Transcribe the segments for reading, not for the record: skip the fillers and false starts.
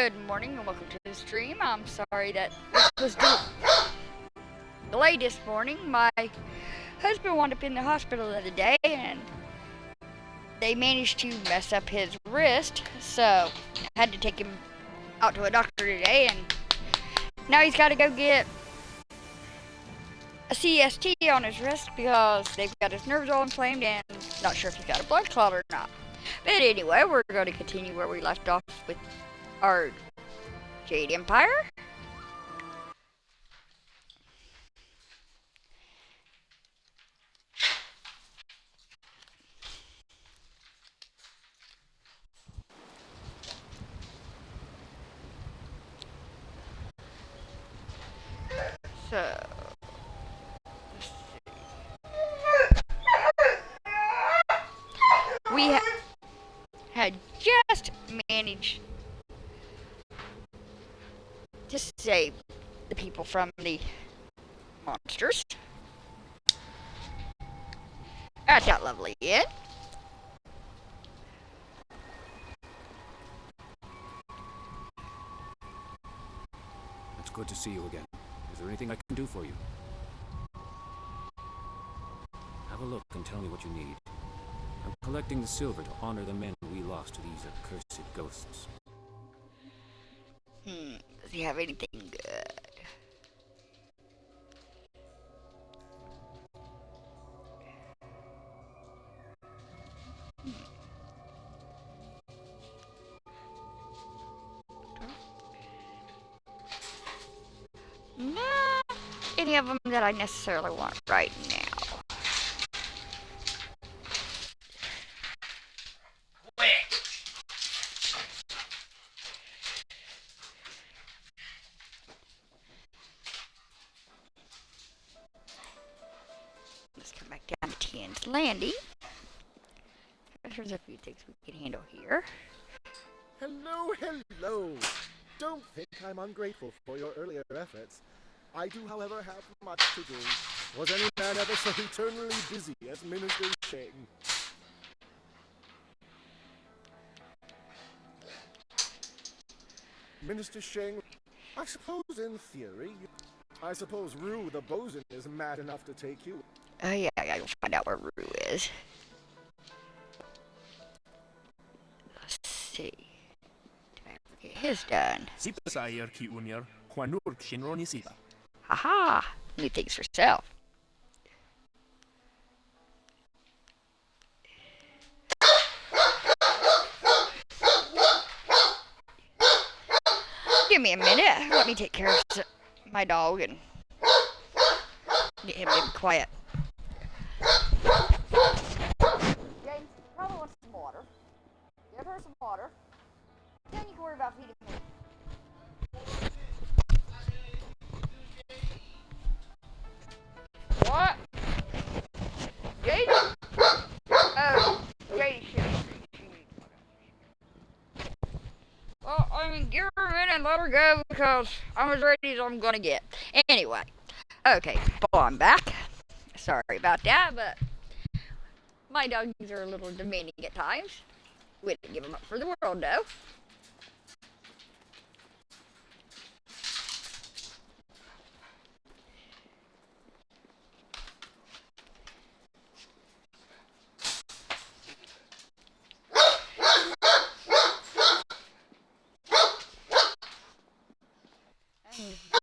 Good morning and welcome to the stream. I'm sorry that this was delayed this morning. My husband wound up in the hospital the other day and they managed to mess up his wrist, so I had to take him out to a doctor today, and now he's got to go get a CST on his wrist because they've got his nerves all inflamed and not sure if he's got a blood clot or not. But anyway, we're going to continue where we left off with our Jade Empire. So, we had just managed to save the people from the monsters at that lovely inn. It's good to see you again. Is there anything I can do for you? Have a look and tell me what you need. I'm collecting the silver to honor the men we lost to these accursed ghosts. Does he have anything good? Not any of them that I necessarily want right now. Let's come back down to Tien's Landing. There's a few things we can handle here. Hello, hello! Don't think I'm ungrateful for your earlier efforts. I do, however, have much to do. Was any man ever so eternally busy as Minister Shang? Minister Shang, I suppose in theory, I suppose Rue the bosun is mad enough to take you. Oh yeah, I gotta find out where Rue is. Let's see. Did I ever get his done? Haha! New things for self. Give me a minute. Let me take care of my dog and get him to be quiet. James, probably wants some water. Give her some water. Then you can worry about feeding me. What? Jade? Oh, Jade should. Well, I mean, give her a minute and let her go because I'm as ready as I'm gonna get. Anyway, okay, well, I'm back. Sorry about that, but my dogs are a little demanding at times. We didn't give them up for the world, though.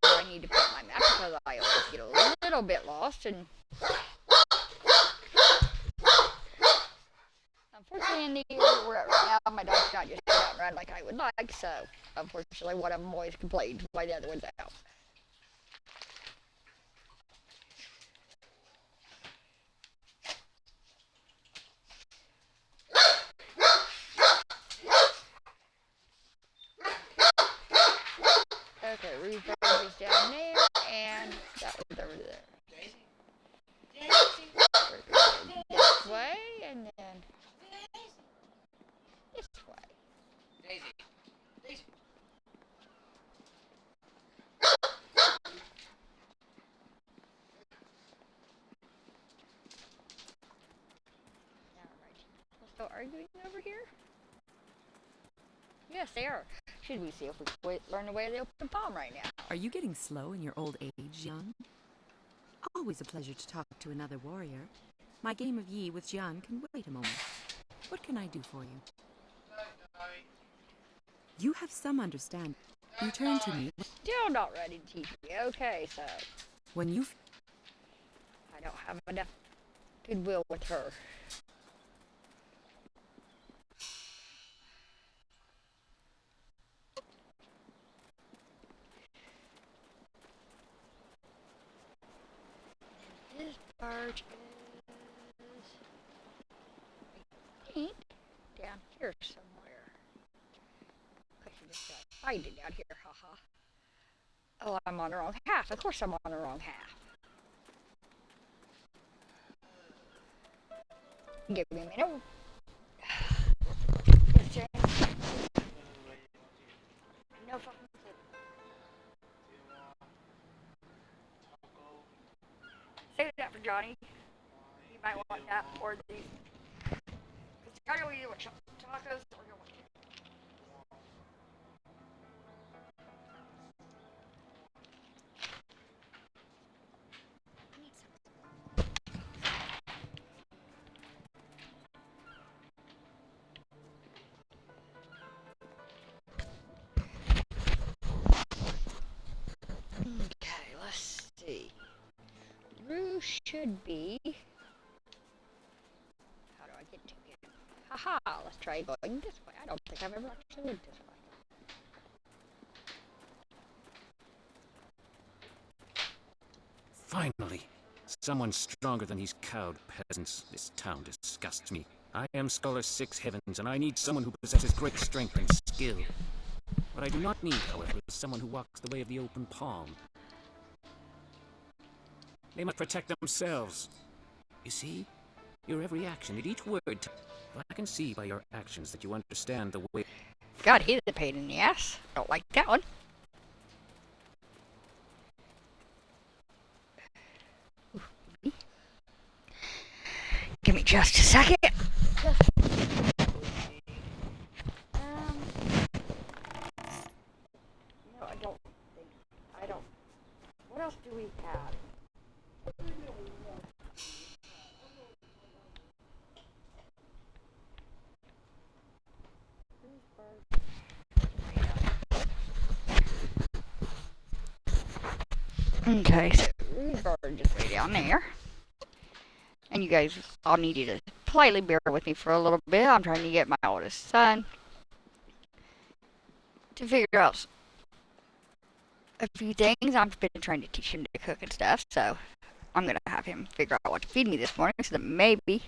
I need to put my map because I always get a little bit lost, and unfortunately in the area we're at right now, my dog's not just out and run like I would like, so unfortunately one of them always complains why the other one's out. Okay, Reverb is down there, and that was over there. This way, and then this way. Alright, still arguing over here? Yes, they are. Should we see if we can learn the way of the open palm right now? Are you getting slow in your old age, young? Always a pleasure to talk to another warrior. My game of Yi with Jian can wait a moment. What can I do for you? You have some understanding. Return to me Still not ready to teach me. Okay, so when you... I don't have enough goodwill with her. This barge is, I think, down here somewhere. I should just find it down here, haha. Oh, I'm on the wrong half. Of course I'm on the wrong half. Give me a minute. Yes, James. No fucking clue. Save that for Johnny. He might want that or these. Because Johnny will either want tacos or he'll want it. Okay, let's see. Rue should be. How do I get to him? Haha, let's try going this way. I don't think I've ever actually went this way. Finally! Someone stronger than these cowed peasants. This town disgusts me. I am Scholar Six Heavens, and I need someone who possesses great strength and skill. What I do not need, however, is someone who walks the way of the open palm. They must protect themselves. You see? Your every action, at each word. I can see by your actions that you understand the way. God, he's a pain in the ass. Don't like that one. Give me just a second. No, I don't think. I don't. What else do we have? Okay, so bird just way down there. And you guys all need you to politely bear with me for a little bit. I'm trying to get my oldest son to figure out a few things. I've been trying to teach him to cook and stuff, so I'm going to have him figure out what to feed me this morning so that maybe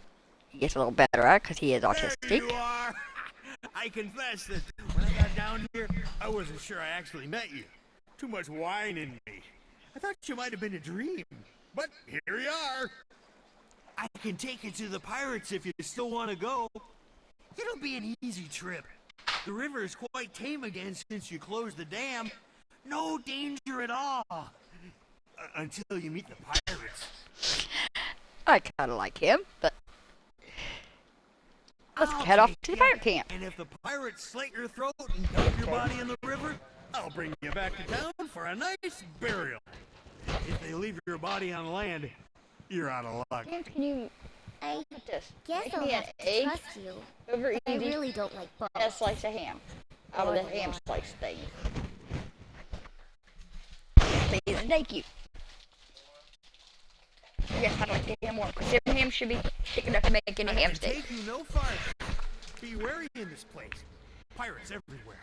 he gets a little better at it because he is autistic. There you are! I confess that when I got down here, I wasn't sure I actually met you. Too much wine in me. I thought you might have been a dream, but here you are. I can take you to the pirates if you still want to go. It'll be an easy trip. The river is quite tame again since you closed the dam. No danger at all. Until you meet the pirates. I kind of like him, but let's head off to the pirate camp. And if the pirates slit your throat and dump your body in the river, I'll bring you back to town for a nice burial. If they leave your body on land, you're out of luck. James, can you I put this? guess Make I'll me an have to egg trust you. over I easy really don't like bugs. and a slice of ham out of the ham slice thing. Please, thank you. Yes, I'd like the ham more. Because ham should be thick enough to make any I ham can steak. take you no farther. Be wary in this place. Pirates everywhere.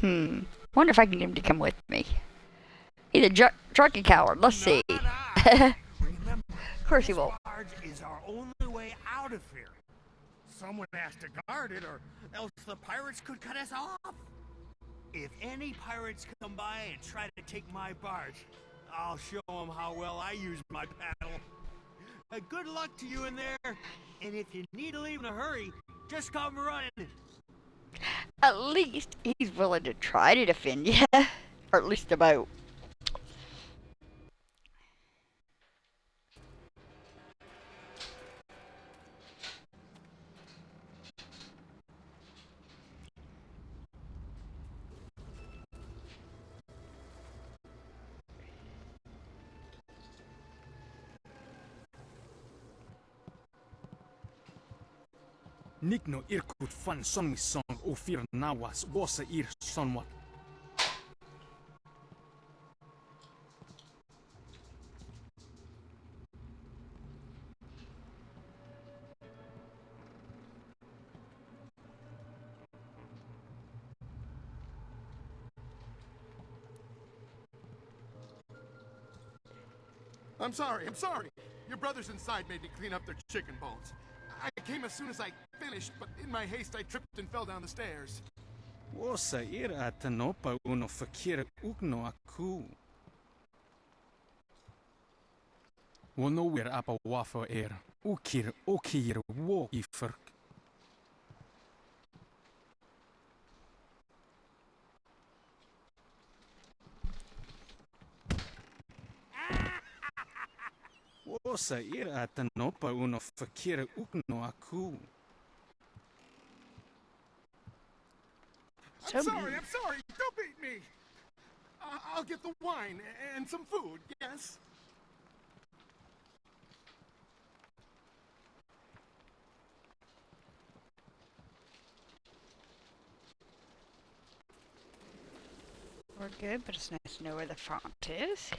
Wonder if I can get him to come with me. He's a drunken coward. Let's see. Not I. Remember, Of course he this won't. barge is our only way out of here. Someone has to guard it, or else the pirates could cut us off. If any pirates come by and try to take my barge, I'll show them how well I use my paddle. Good luck to you in there, and if you need to leave in a hurry, just come running. At least he's willing to try to defend you. Or at least about. Nikno irkut fan sonmissong ofir nawas wosa ir sonwat. I'm sorry. Your brothers inside made me clean up their chicken bones. I came as soon as I finished, but in my haste I tripped and fell down the stairs. Wosa ir atanopa uno fakir ugno aku. Wono wir apa wafo ukir okir wo ifirk. Wosa ir atanopa uno fakir ugno aku. I'm sorry. Don't beat me. I'll get the wine and some food, yes? We're good, but it's nice to know where the font is.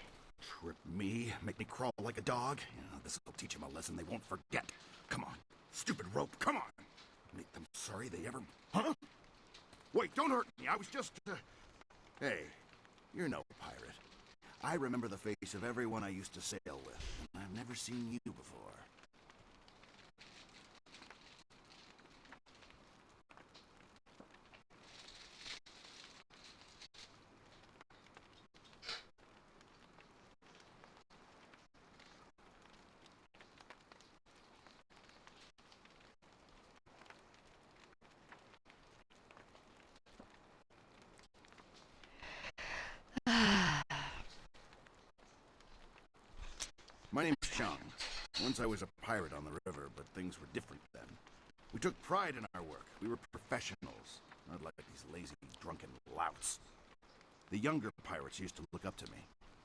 Trip me, make me crawl like a dog. This'll teach them a lesson they won't forget. Come on, stupid rope, come on. Make them sorry they ever... Huh? Wait, don't hurt me, I was just... Hey, you're no pirate. I remember the face of everyone I used to sail with, and I've never seen you before. My name's Chang. Once I was a pirate on the river, but things were different then. We took pride in our work. We were professionals, not like these lazy, drunken louts. The younger pirates used to look up to me.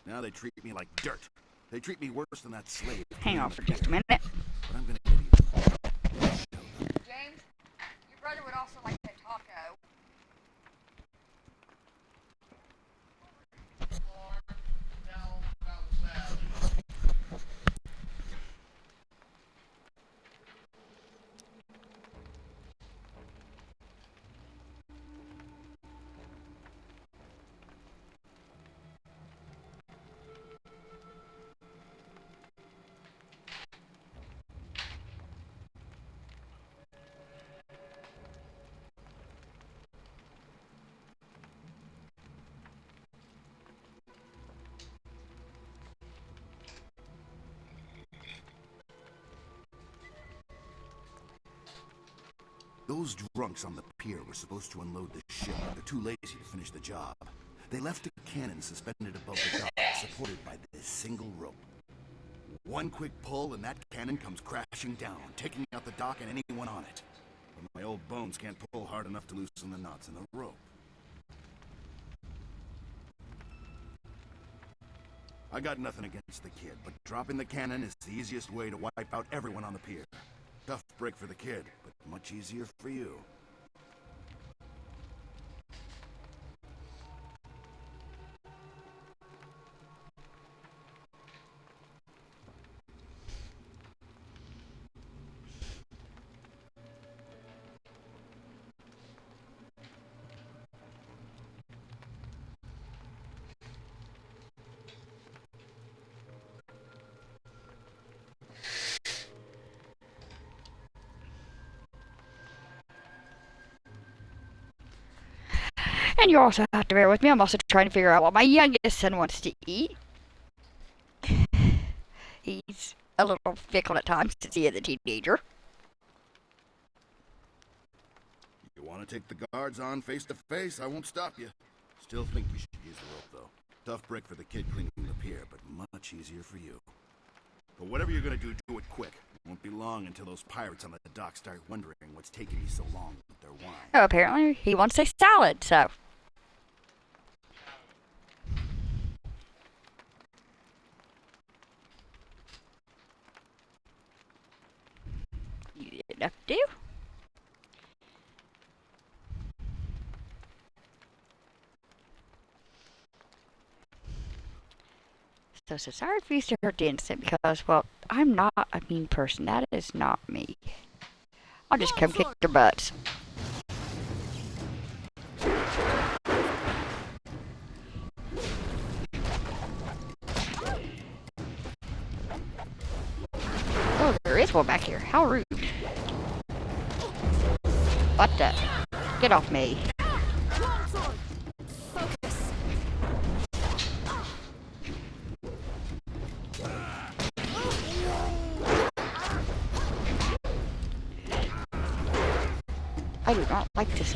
Now they treat me like dirt. They treat me worse than that slave. Hang on for just a minute. But I'm gonna get even. James, your brother would also like that taco. Those drunks on the pier were supposed to unload the ship, but they're too lazy to finish the job. They left a cannon suspended above the dock, supported by this single rope. One quick pull and that cannon comes crashing down, taking out the dock and anyone on it. But my old bones can't pull hard enough to loosen the knots in the rope. I got nothing against the kid, but dropping the cannon is the easiest way to wipe out everyone on the pier. Tough break for the kid, but much easier for you. And you also have to bear with me. I'm also trying to figure out what my youngest son wants to eat. He's a little fickle at times since he is a teenager. You want to take the guards on face to face? I won't stop you. Still think you should use the rope, though. Tough break for the kid cleaning the pier, but much easier for you. But whatever you're gonna do, do it quick. It won't be long until those pirates on the dock start wondering what's taking you so long with their wine. Oh, apparently he wants a salad, so... You did enough to do? also says, I refuse to hurt the innocent because, well, I'm not a mean person. That is not me. I'll just come kick their butts. Oh, there is one back here. How rude. What the? Get off me. I do not like this.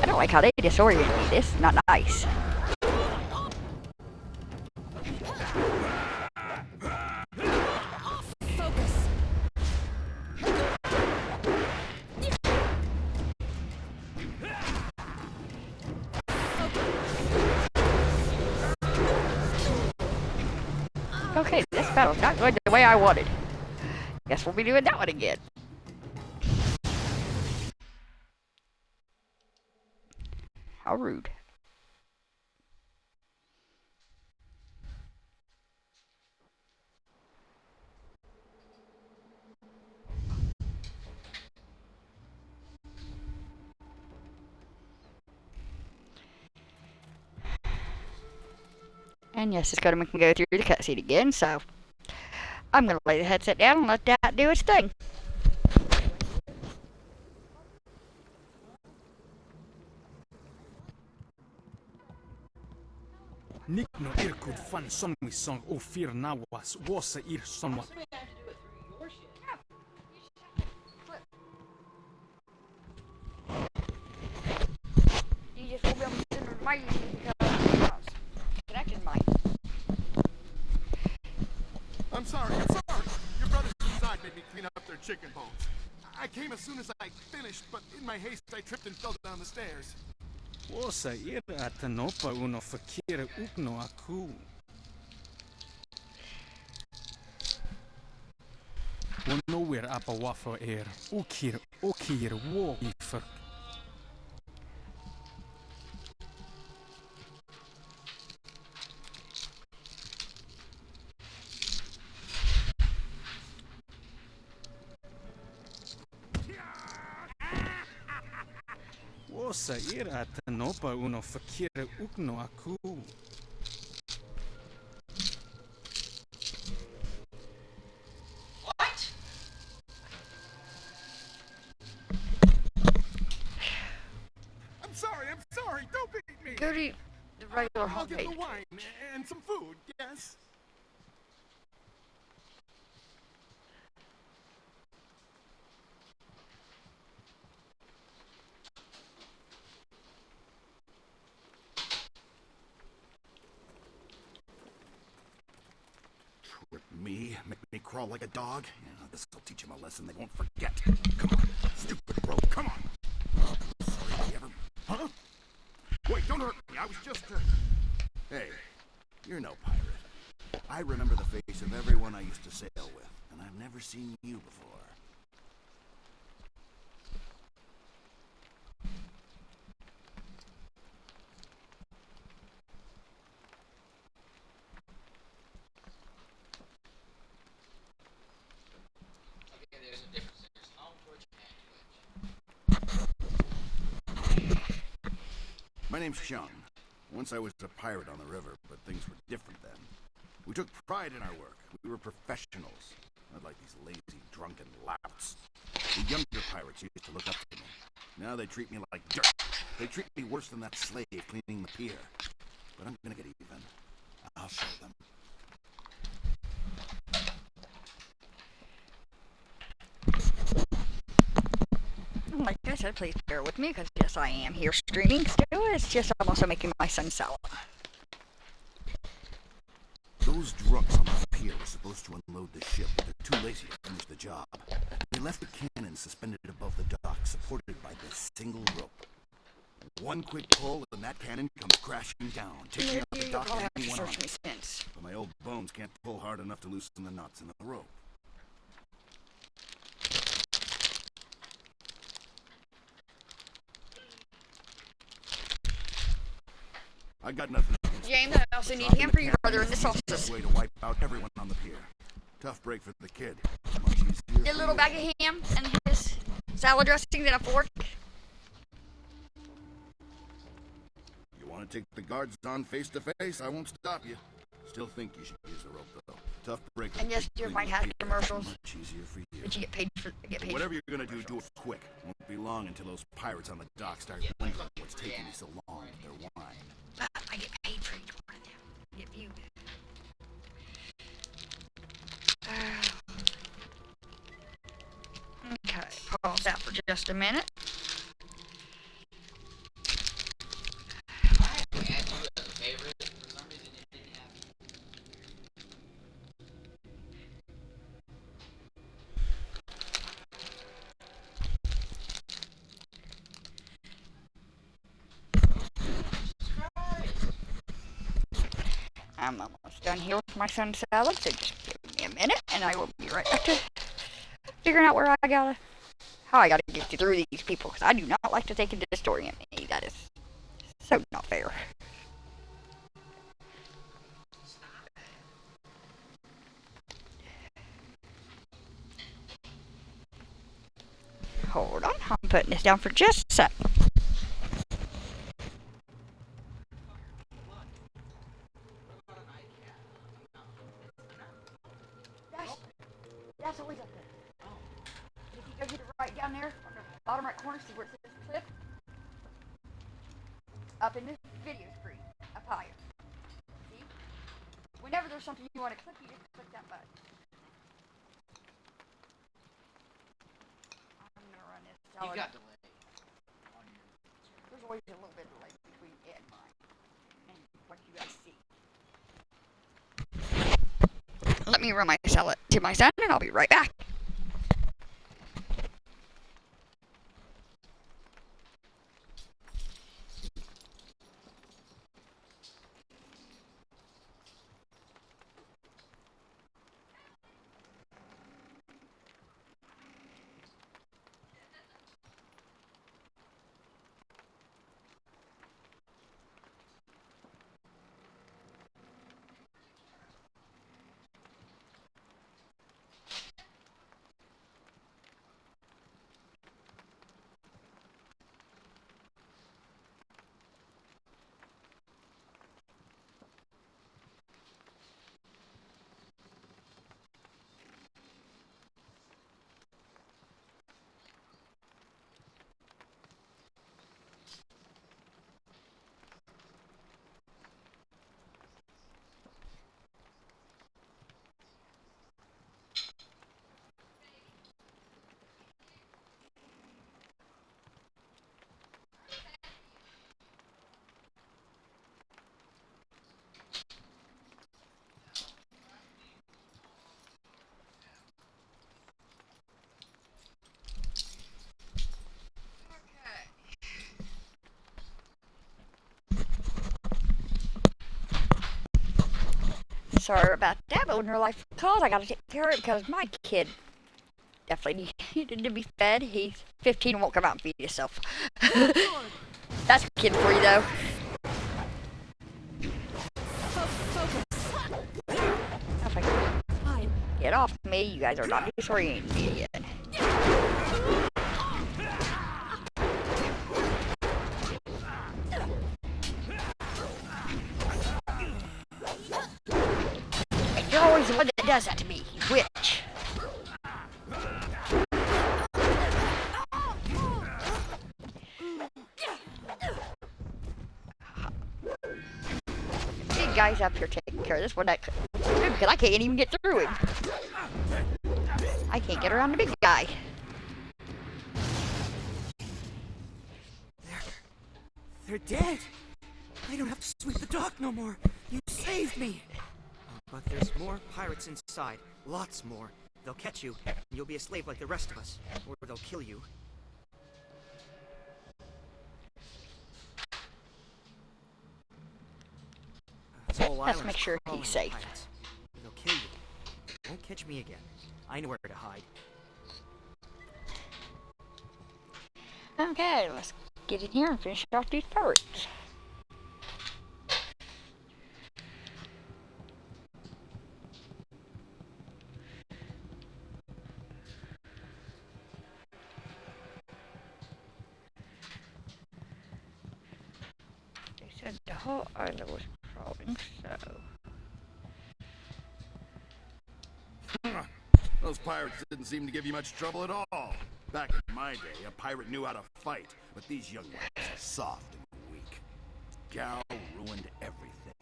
I don't like how they disorient me. This is not nice. Okay, this battle's not going the way I wanted. Guess we'll be doing that one again. How rude. And yes, it's gonna make me go through the cutscene again, so I'm gonna lay the headset down and let that do its thing. Nick no irkud fan sommisong ofir nawas wosa ir somewhat. You just won't be able to send her my because connection mine. I'm sorry. Your brothers inside made me clean up their chicken bones. I came as soon as I finished, but in my haste I tripped and fell down the stairs. Wosa ir atanopa uno fakir ukno aku. Nowhere apa wafo er ukir wo ifak. Wosa ir atanopa uno fakir ukno aku. I'm sorry. Don't beat me. Go to the regular I'll get the homepage. wine and some food, yes? Trip me, make me crawl like a dog. Yeah, this'll teach him a lesson they won't forget. Come on, stupid bro, come on. Sorry, you ever... Huh? Wait, don't hurt me, I was just... Hey, you're no pirate. I remember the face of everyone I used to sail with, and I've never seen you before. My name's Sean. Once I was a pirate on the river, but things were different then. We took pride in our work. We were professionals, not like these lazy, drunken louts. The younger pirates used to look up to me. Now they treat me like dirt. They treat me worse than that slave cleaning the pier. But I'm gonna get even. I'll show them. Like I said, please bear with me, because yes, I am here streaming still. It's just I'm also making my son salad. Those drunks on the pier were supposed to unload the ship, but they're too lazy to finish the job. They left the cannon suspended above the dock, supported by this single rope. One quick pull, and that cannon comes crashing down, taking out the dock and anyone on it. But my old bones can't pull hard enough to loosen the knots in the rope. I got nothing against James, I also need him for your brother in the sauces. way to wipe out everyone on the pier. Tough break for the kid. Much easier A for little you. bag of ham and his salad dressing and a fork. You want to take the guards on face to face? I won't stop you. Still think you should use the rope though. Tough break. for And the yes, kid. you Legal might have paper. commercials. Much easier for you. But you get paid for Whatever you're gonna do, do it quick. Won't be long until those pirates on the dock start wondering what's taking you so long with their wine. But I get paid for each one of them. Give you. Okay, pause that for just a minute. I'm almost done here with my son's salad, so just give me a minute, and I will be right back to figuring out how I gotta get through these people, because I do not like to take a disorient me. That is so not fair. Hold on, I'm putting this down for just a sec. That's always up there. If you go to the right down there, on the bottom right corner, see where it says clip? Up in the video screen, up higher. See? Whenever there's something you want to clip, you just click that button. I'm gonna run this salad. You got delay. There's always a little bit of delay between it and mine, and what you guys see. Let me run my salad to my son, and I'll be right back. Sorry about that, but when her life calls, I gotta take care of it because my kid definitely needed to be fed. He's 15 and won't come out and feed himself. That's a kid for you, though. If I can get off me, you guys are not disorienting me yet. You're always the one that does that to me, you witch. Big guy's up here taking care of this one. Because I can't even get through him. I can't get around the big guy. They're dead. I don't have to sweep the dock no more. You saved me. But there's more pirates inside. Lots more. They'll catch you, and you'll be a slave like the rest of us. Or they'll kill you. Let's make sure he's safe. Pirates. They'll kill you. Won't catch me again. I know where to hide. Okay, let's get in here and finish off these pirates. said the whole island was crawling, so... Those pirates didn't seem to give you much trouble at all. Back in my day, a pirate knew how to fight, but these young ones are soft and weak. Gal ruined everything.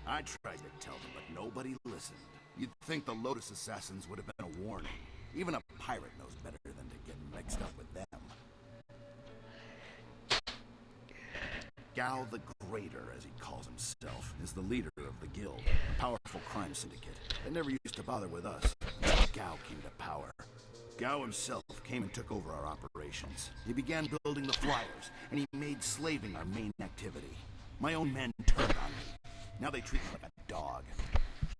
I tried to tell them, but nobody listened. You'd think the Lotus Assassins would have been a warning. Even a pirate knows better than to get mixed up with them. Gal the Greater, as he calls himself, is the leader of the guild, a powerful crime syndicate. They never used to bother with us until Gao came to power. Gao himself came and took over our operations. He began building the flyers, and he made slaving our main activity. My own men turned on me. Now they treat me like a dog.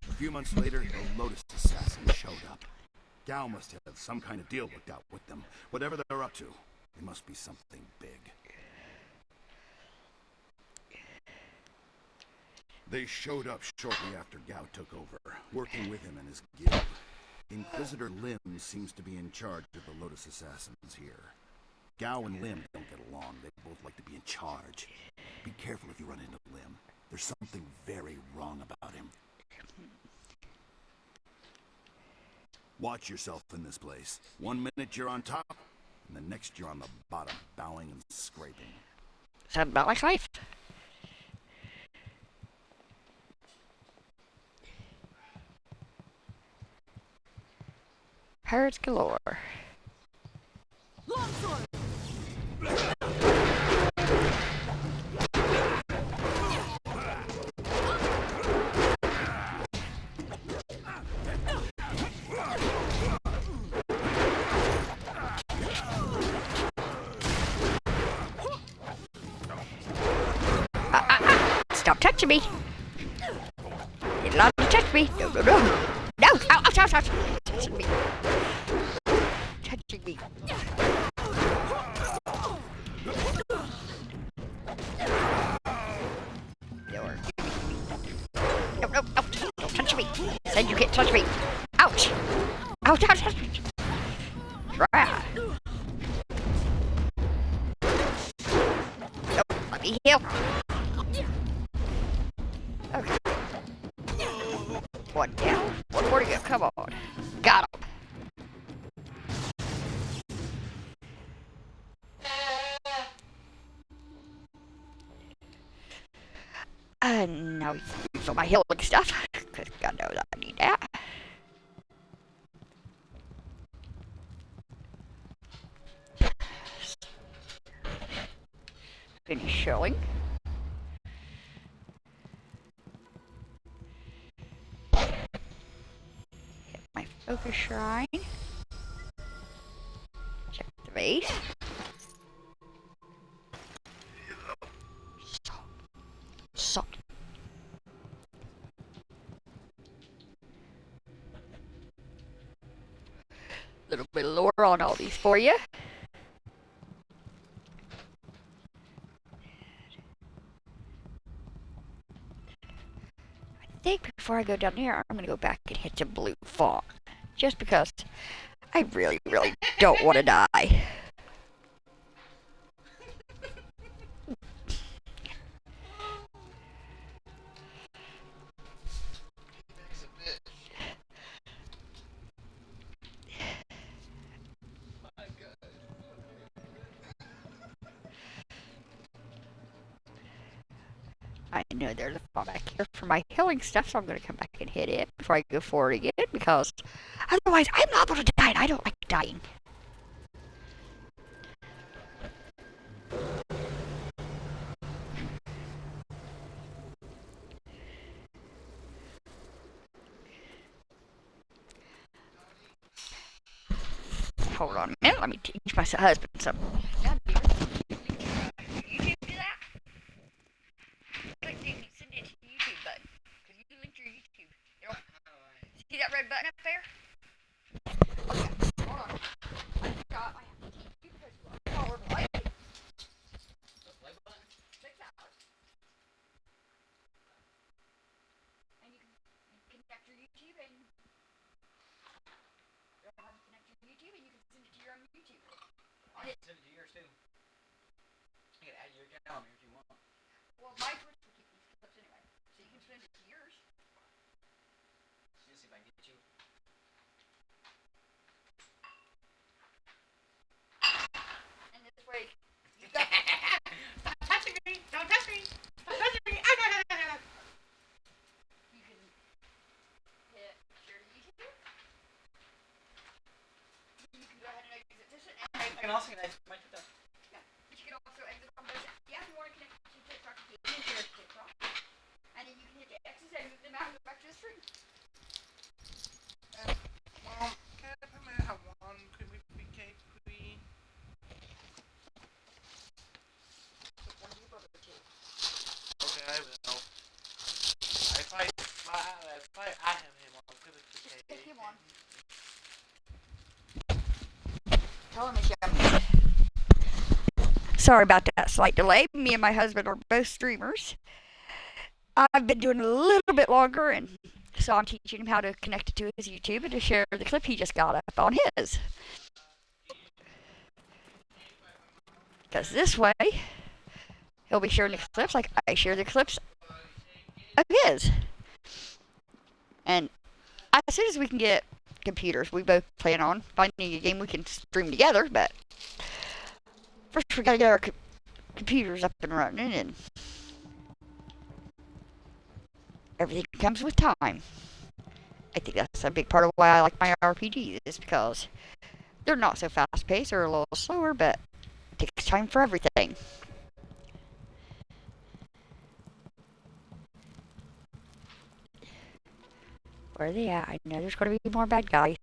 A few months later, the Lotus Assassins showed up. Gao must have some kind of deal worked out with them. Whatever they're up to, it must be something big. They showed up shortly after Gao took over, working with him and his guild. Inquisitor Lim seems to be in charge of the Lotus Assassins here. Gao and Lim don't get along. They both like to be in charge. Be careful if you run into Lim. There's something very wrong about him. Watch yourself in this place. 1 minute you're on top, and the next you're on the bottom, bowing and scraping. Sounds about like life. Pirates galore. Longsword! Stop touching me! You're allowed to touch me! No, no, no! No! Ow, ouch, ouch, ouch! Touching me! Touching me! No, no, no! Don't touch me! I said you can't touch me! Ouch! Ouch, ouch, ouch! Try! Nope, let me heal! Okay. One down. One more to go. Come on. Got him. Now we use all my healing stuff. Because God knows I need that. Finish healing. My focus shrine. Check the base. Salt. Little bit of lore on all these for you. I think before I go down there, I'm gonna go back and hit the blue fawn. Just because I really, really don't want to die. I know there's a fall back here for my healing stuff, so I'm going to come back and hit it before I go forward again, because otherwise I'm liable to die, and I don't like dying. Hold on a minute, let me teach my husband something. Now, dear, YouTube do that? Click it and send it to the YouTube button. Because you linked your YouTube. You know, see that red button up there? Okay, hold on. I forgot I have to teach you because you are forward play. The play button? Click that one. And you can connect your YouTube and you don't have to connect your YouTube and you can send it to your own YouTube. I can send it to yours too. You can add your account if you want. Well, my Twitch will keep see if I can get you. And this way, you got... Stop touching me! Don't touch me! Stop touching me! You can hit share to YouTube. You can go ahead and exit this and I can also connect my TikTok. yeah. But you can also exit from this. Yeah, if you want to connect to TikTok, you can share to TikTok. And then you can hit the X's and move them out and go back to the stream. Mom, can I put my hat on? Could we be cake, please? Okay, I will. If I have him, I'll give it to Jade. Take him on. Tell him it's yummy. Sorry about that slight delay. Me and my husband are both streamers. I've been doing it a little bit longer, and so I'm teaching him how to connect it to his YouTube and to share the clip he just got up on his. Because this way, he'll be sharing the clips like I share the clips of his. And as soon as we can get computers, we both plan on finding a game we can stream together, but first we gotta get our computers up and running, and everything comes with time. I think that's a big part of why I like my RPGs, is because they're not so fast-paced, they're a little slower, but it takes time for everything. Where are they at? I know there's going to be more bad guys.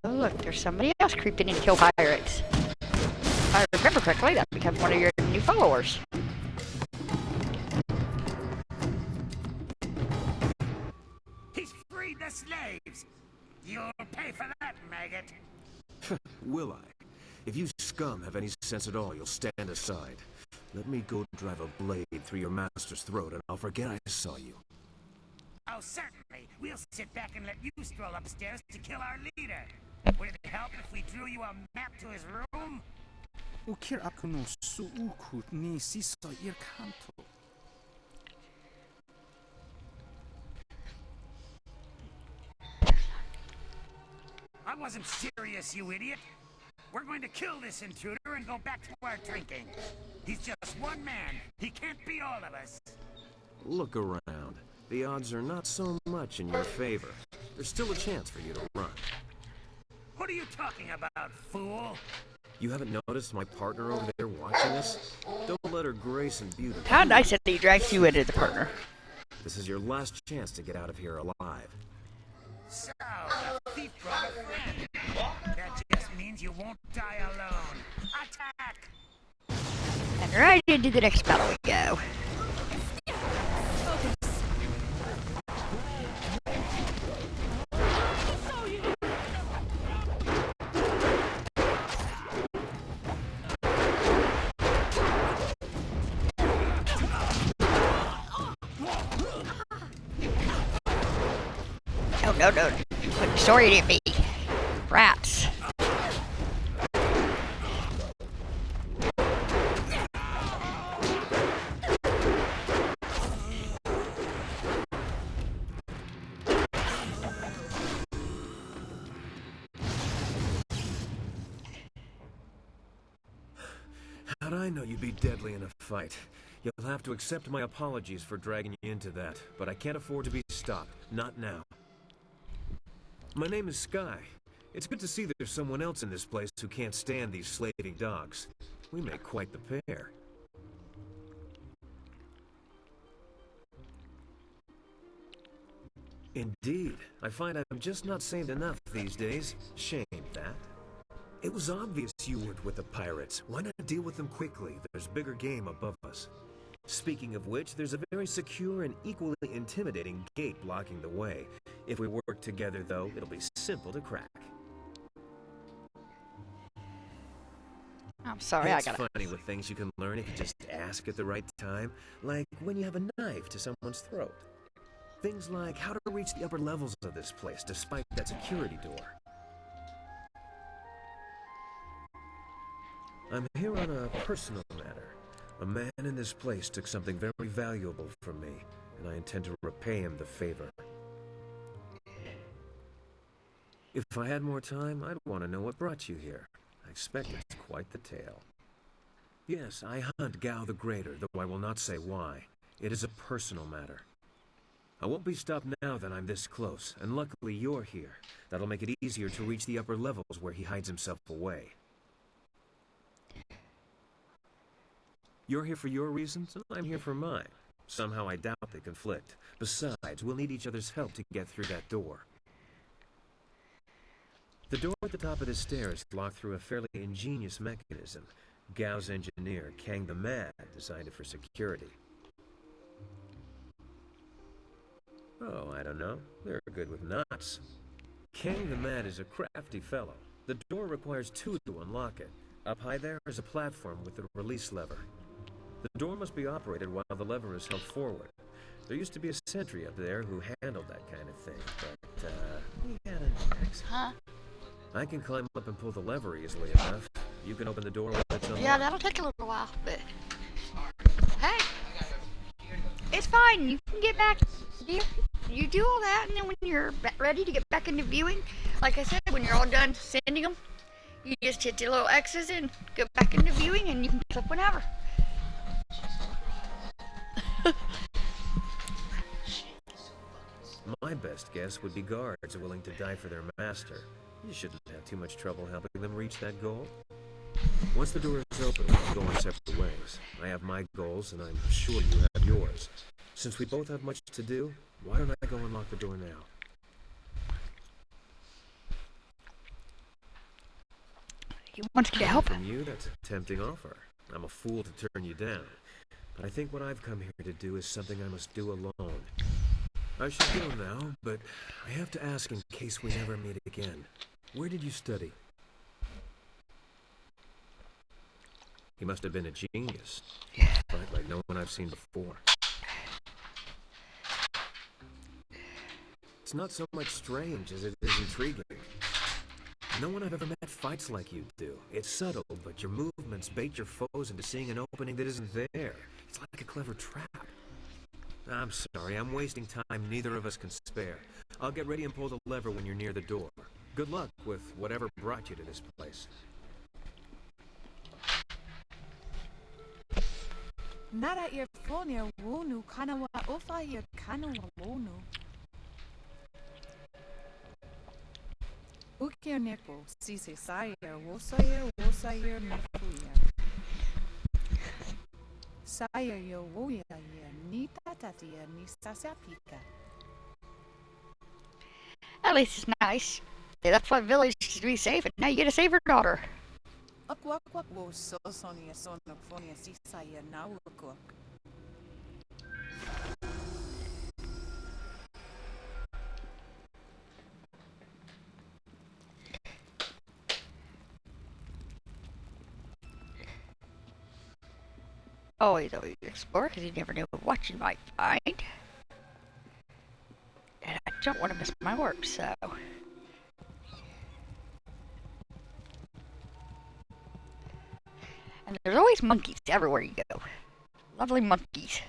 Oh, look, there's somebody else creeping in to kill pirates. If I remember correctly, that becomes one of your new followers. He's freed the slaves! You'll pay for that, maggot! Will I? If you scum have any sense at all, you'll stand aside. Let me go drive a blade through your master's throat, and I'll forget I saw you. Oh, certainly. We'll sit back and let you stroll upstairs to kill our leader. Would it help if we drew you a map to his room? Ukir aku no suukut ni sisa kanto. I wasn't serious, you idiot. We're going to kill this intruder and go back to our drinking. He's just one man. He can't beat all of us. Look around. The odds are not so much in your favor. There's still a chance for you to run. What are you talking about, fool? You haven't noticed my partner over there watching us? Don't let her grace and beauty. How nice that he drags you into the partner. This is your last chance to get out of here alive. So, the thief brought a friend. That just means you won't die alone. Attack! And right into the next battle we go. No. Put the sword at me. Rats. How'd I know you'd be deadly in a fight? You'll have to accept my apologies for dragging you into that, but I can't afford to be stopped. Not now. My name is Sky. It's good to see that there's someone else in this place who can't stand these slaving dogs. We make quite the pair. Indeed. I find I'm just not saved enough these days. Shame that. It was obvious you weren't with the pirates. Why not deal with them quickly? There's bigger game above us. Speaking of which, there's a very secure and equally intimidating gate blocking the way. If we work together, though, it'll be simple to crack. I'm sorry, I It's gotta... funny with things you can learn if you just ask at the right time, like when you have a knife to someone's throat. Things like how to reach the upper levels of this place despite that security door. I'm here on a personal matter. A man in this place took something very valuable from me, and I intend to repay him the favor. If I had more time, I'd want to know what brought you here. I expect it's quite the tale. Yes, I hunt Gao the Greater, though I will not say why. It is a personal matter. I won't be stopped now that I'm this close, and luckily you're here. That'll make it easier to reach the upper levels where he hides himself away. You're here for your reasons, and I'm here for mine. Somehow I doubt they conflict. Besides, we'll need each other's help to get through that door. The door at the top of the stairs is locked through a fairly ingenious mechanism. Gao's engineer, Kang the Mad, designed it for security. Oh, I don't know. They're good with knots. Kang the Mad is a crafty fellow. The door requires two to unlock it. Up high there is a platform with a release lever. The door must be operated while the lever is held forward. There used to be a sentry up there who handled that kind of thing, but, he had an accident. Huh? I can climb up and pull the lever easily enough. You can open the door when it's unlocked. Yeah, that'll take a little while, but... Hey! It's fine, you can get back... You do all that, and then when you're ready to get back into viewing, like I said, when you're all done sending them, you just hit the little X's and go back into viewing, and you can click whenever. My best guess would be guards willing to die for their master. You shouldn't have too much trouble helping them reach that goal. Once the door is open, we can go our separate ways. I have my goals, and I'm sure you have yours. Since we both have much to do, why don't I go unlock the door now? He wants to help him. From you, that's a tempting offer. I'm a fool to turn you down. But I think what I've come here to do is something I must do alone. I should go now, but I have to ask in case we never meet again. Where did you study? He must have been a genius. Fight like no one I've seen before. It's not so much strange as it is intriguing. No one I've ever met fights like you do. It's subtle, but your movements bait your foes into seeing an opening that isn't there. It's like a clever trap. I'm sorry, I'm wasting time neither of us can spare. I'll get ready and pull the lever when you're near the door. Good luck with whatever brought you to this place. Nara earphonia wonu kanawa ofa ear kanawa wonu. Ukir neko sise saya wosayer nefuya. Saya yo woya ya ni tatatia ni sasapika. At least it's nice. They left one village to be safe, and now you get to save her daughter. Aquak wo so sonia sonophonia sisaya nawukok. Always explore, because you never know what you might find. And I don't want to miss my work, so... And there's always monkeys everywhere you go. Lovely monkeys.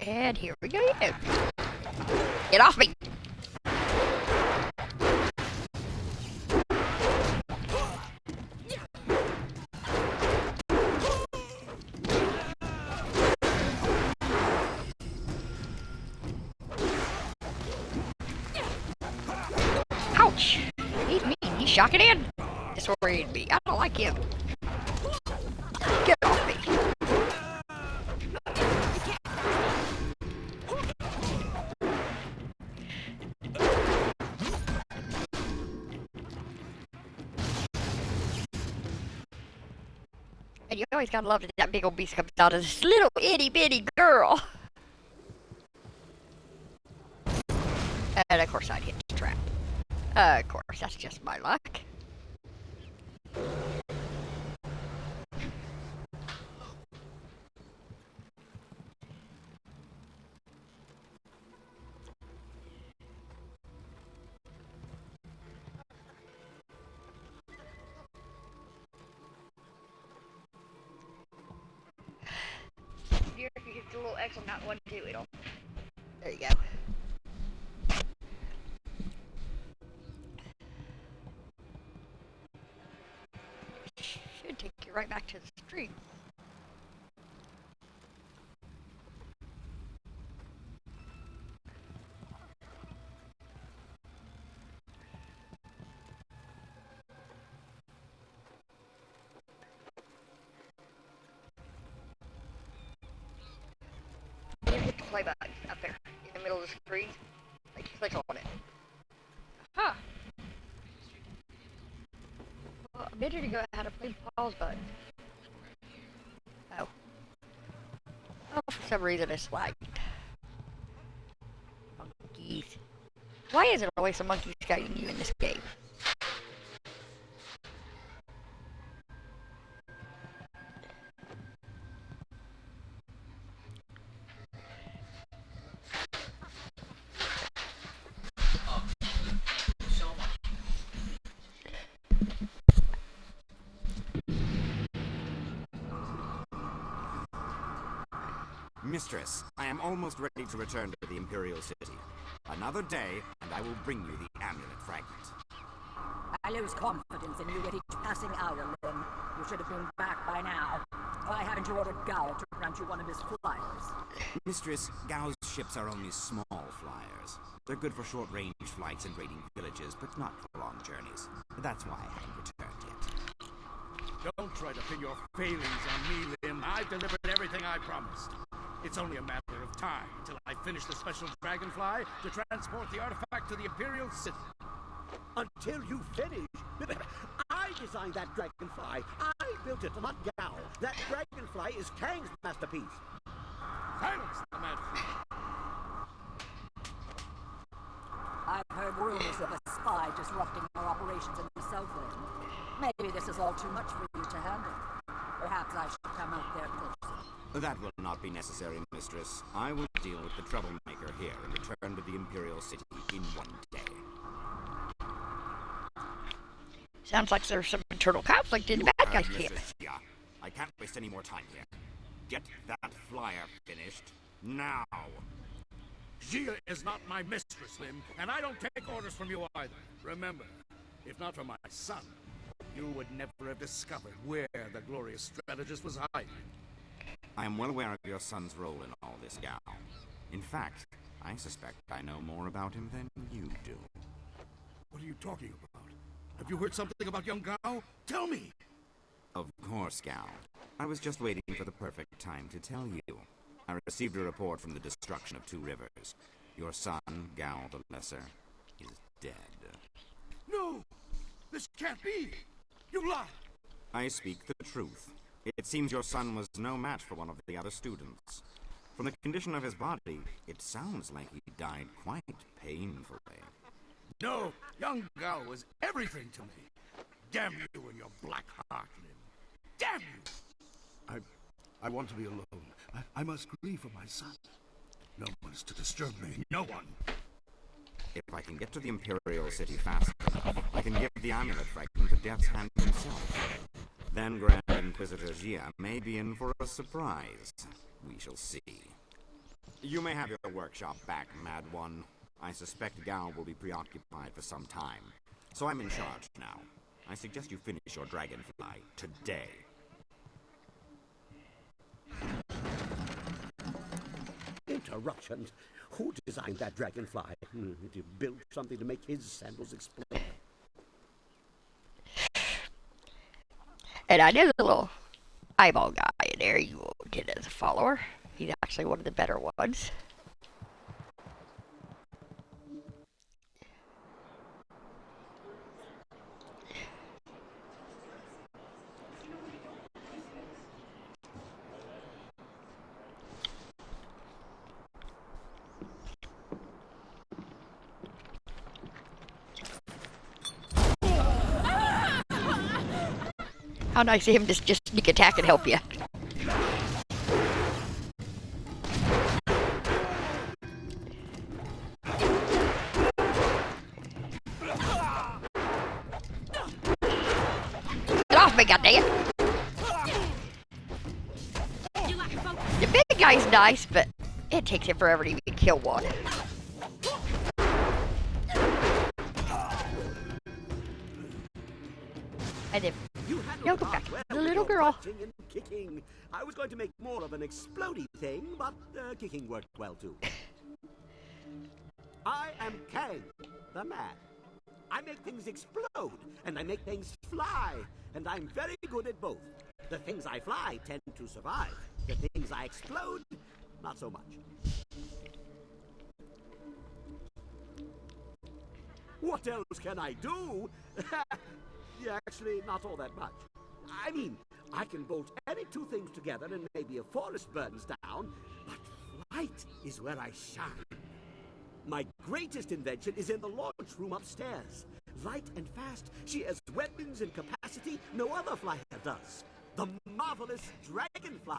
And here we go. Get off me! Ouch! He's mean. He's shocking in. Disoriented me. I don't like him. Get off me! you always gotta love that that big old beast comes out of this little itty bitty girl. And of course I'd hit the trap. Of course, that's just my luck. Here, if you hit the little X on that one too, it'll. There you go. Should take you right back to the street. You hit the play button up there in the middle of the screen. Like, click on it. Huh. Well, a minute ago I had a play pause button. Oh. Oh, for some reason it's lagged. Monkeys. Why is there always some monkeys guiding you in this game? Mistress, I am almost ready to return to the Imperial City. Another day, and I will bring you the amulet fragment. I lose confidence in you at each passing hour, Lynn. You should have been back by now. Why haven't you ordered Gao to grant you one of his flyers? Mistress, Gao's ships are only small flyers. They're good for short-range flights and raiding villages, but not for long journeys. That's why I haven't returned yet. Don't try to pin your failings on me, Lynn. I've delivered everything I promised. It's only a matter of time until I finish the special dragonfly to transport the artifact to the Imperial City. Until you finish? I designed that dragonfly. I built it, not Gao. That dragonfly is Kang's masterpiece. Silence the man. I've heard rumors of a spy disrupting our operations in the Southland. Maybe this is all too much for you to handle. Perhaps I should come out there closer. That will not be necessary, Mistress. I will deal with the troublemaker here and return to the Imperial City in one day. Sounds like there's some internal conflict in the bad guys' camp. Yeah, I can't waste any more time here. Get that flyer finished now. Gia is not my mistress, Lynn, and I don't take orders from you either. Remember, if not for my son, you would never have discovered where the glorious strategist was hiding. I am well aware of your son's role in all this, Gao. In fact, I suspect I know more about him than you do. What are you talking about? Have you heard something about young Gao? Tell me! Of course, Gao. I was just waiting for the perfect time to tell you. I received a report from the destruction of Two Rivers. Your son, Gao the Lesser, is dead. No! This can't be! You lie! I speak the truth. It seems your son was no match for one of the other students. From the condition of his body, it sounds like he died quite painfully. No! Young Gao was everything to me! Damn you and your black heart, Lin! Damn you! I want to be alone. I must grieve for my son. No one is to disturb me. No one. If I can get to the Imperial City fast enough, I can give the amulet fragment to Death's Hand himself. Then Grand Inquisitor Gia may be in for a surprise. We shall see. You may have your workshop back, Mad One. I suspect Gao will be preoccupied for some time. So I'm in charge now. I suggest you finish your dragonfly today. Interruptions? Who designed that dragonfly? Did you build something to make his sandals explode? And I know the little eyeball guy in there you did as a follower. He's actually one of the better ones. How nice of him to just sneak attack and help you. Get off me, goddammit! The big guy's nice, but it takes him forever to even kill one. And then you'll go back to the little girl. And kicking. I was going to make more of an exploding thing, but kicking worked well too. I am Kang, the man. I make things explode, and I make things fly, and I'm very good at both. The things I fly tend to survive. The things I explode, not so much. What else can I do? Yeah, actually, not all that much. I mean, I can bolt any two things together and maybe a forest burns down, but flight is where I shine. My greatest invention is in the launch room upstairs. Light and fast, she has weapons and capacity no other flyer does. The marvelous dragonfly.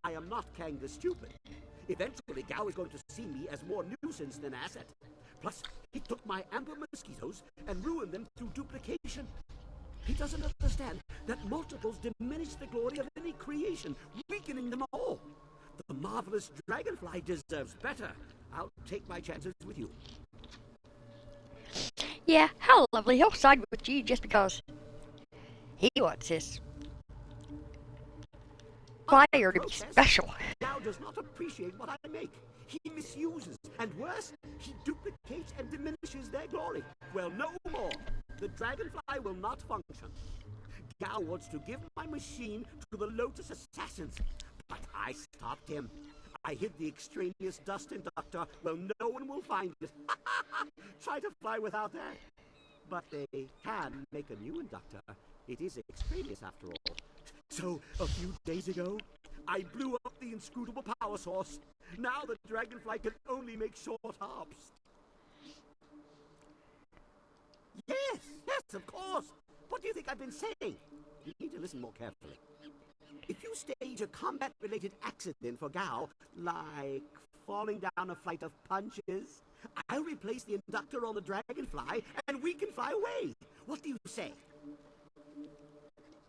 I am not Kang the Stupid. Eventually, Gao is going to see me as more nuisance than asset. Plus, he took my amber mosquitoes and ruined them through duplication. He doesn't understand that multiples diminish the glory of any creation, weakening them all. The marvelous dragonfly deserves better. I'll take my chances with you. Yeah, how lovely. He'll side with you just because he wants his flyer to be special. Gao does not appreciate what I make. He misuses, and worse, he duplicates and diminishes their glory. Well, no more. The dragonfly will not function. Gao wants to give my machine to the Lotus Assassins, but I stopped him. I hid the extraneous dust inductor where no one will find it. Try to fly without that. But they can make a new inductor. It is extraneous after all. So, a few days ago, I blew up the inscrutable power source. Now the dragonfly can only make short hops. Yes, of course. What do you think I've been saying? You need to listen more carefully. If you stage a combat-related accident for Gao, like falling down a flight of punches, I'll replace the inductor on the dragonfly, and we can fly away. What do you say?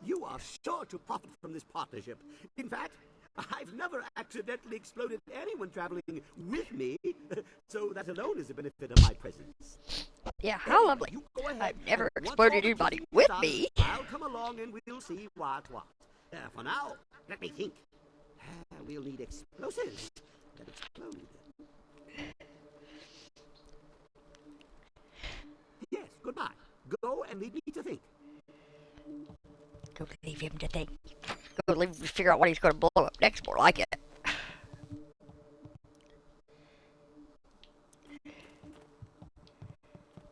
You are sure to profit from this partnership. In fact, I've never accidentally exploded anyone traveling with me, so that alone is a benefit of my presence. Yeah, how lovely. I've never exploded anybody with me. I'll come along and we'll see what. For now, let me think. We'll need explosives that explode. Yes, goodbye. Go and leave me to think. Go leave him to think. Go leave him to figure out what he's going to blow up next, more like it.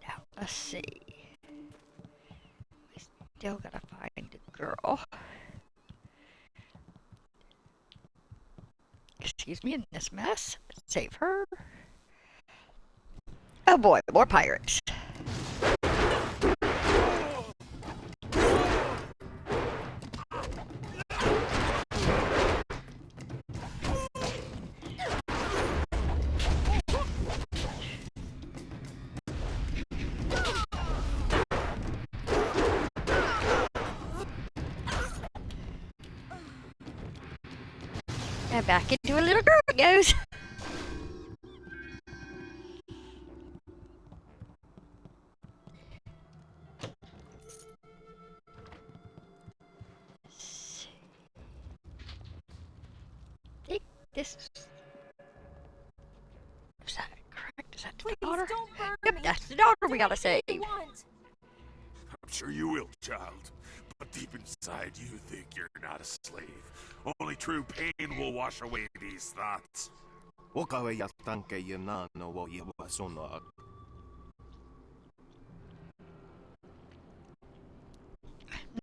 Now, let's see. We still gotta find the girl. Excuse me in this mess. Save her. Oh boy, more pirates. And back into a little girl it goes. I think this is that correct? Is that the daughter? Yep, that's the daughter we gotta save. I'm sure you will, child. But deep inside, you think you're not a slave. Only true pain will wash away these thoughts.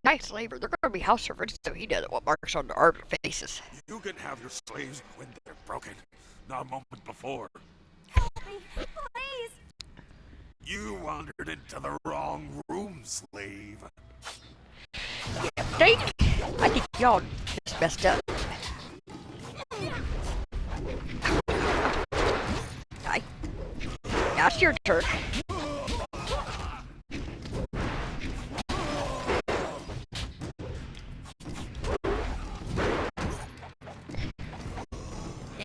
Nice labor. They're gonna be house servants, so he doesn't want marks on their arm and faces. You can have your slaves when they're broken, not a moment before. Help me, please! You wandered into the wrong room, slave. Jake, I think y'all just messed up. Hi. Now it's your turn.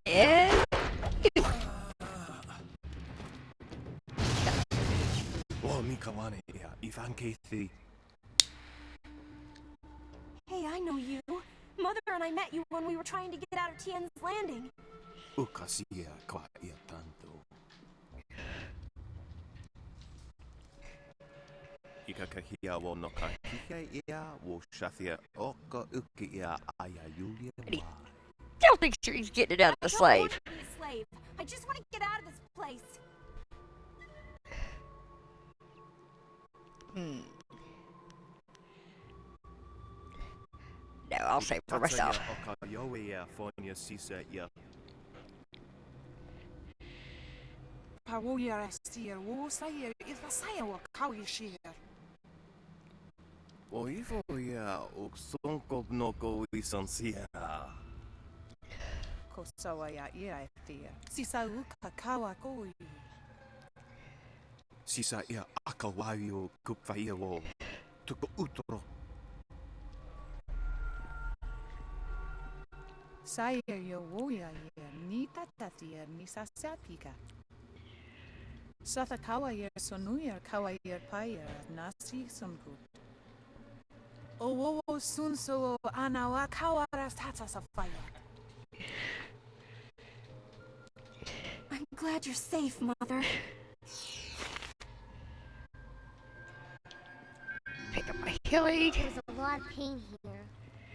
Yeah. Hey, I know you. Mother and I met you when we were trying to get out of Tien's Landing. Don't think he's getting it out of the slave. I don't want to be a slave. I just want to get out of this place. No, I'll save for myself. Saya yo woya ye ni tatatia ni sasapika. Sathakawa ye sonuya kawa ye paya nasi sumput. Owo sunso anawa kawara tata safaya. I'm glad you're safe, Mother. Pick up my healing. There's a lot of pain here.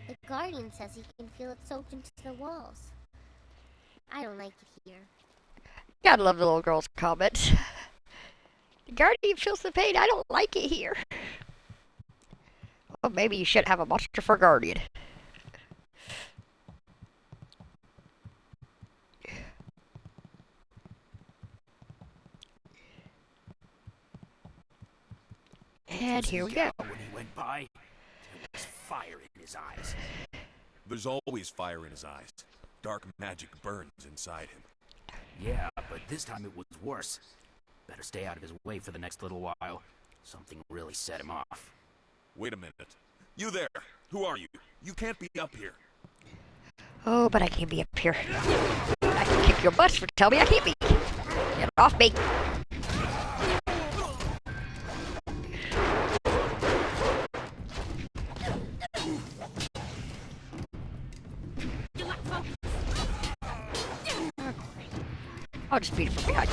The Guardian says he can feel it soaked into the walls. I don't like it here. Gotta love the little girl's comments. The Guardian feels the pain. I don't like it here. Well, maybe you should have a monster for Guardian. And here we go. When he went by, there was fire in his eyes. There's always fire in his eyes. Dark magic burns inside him. Yeah, but this time it was worse. Better stay out of his way for the next little while. Something really set him off. Wait a minute. You there! Who are you? You can't be up here. Oh, but I can be up here. I can kick your butts for tell me I can't be. Get off me. I'll just beat it from behind.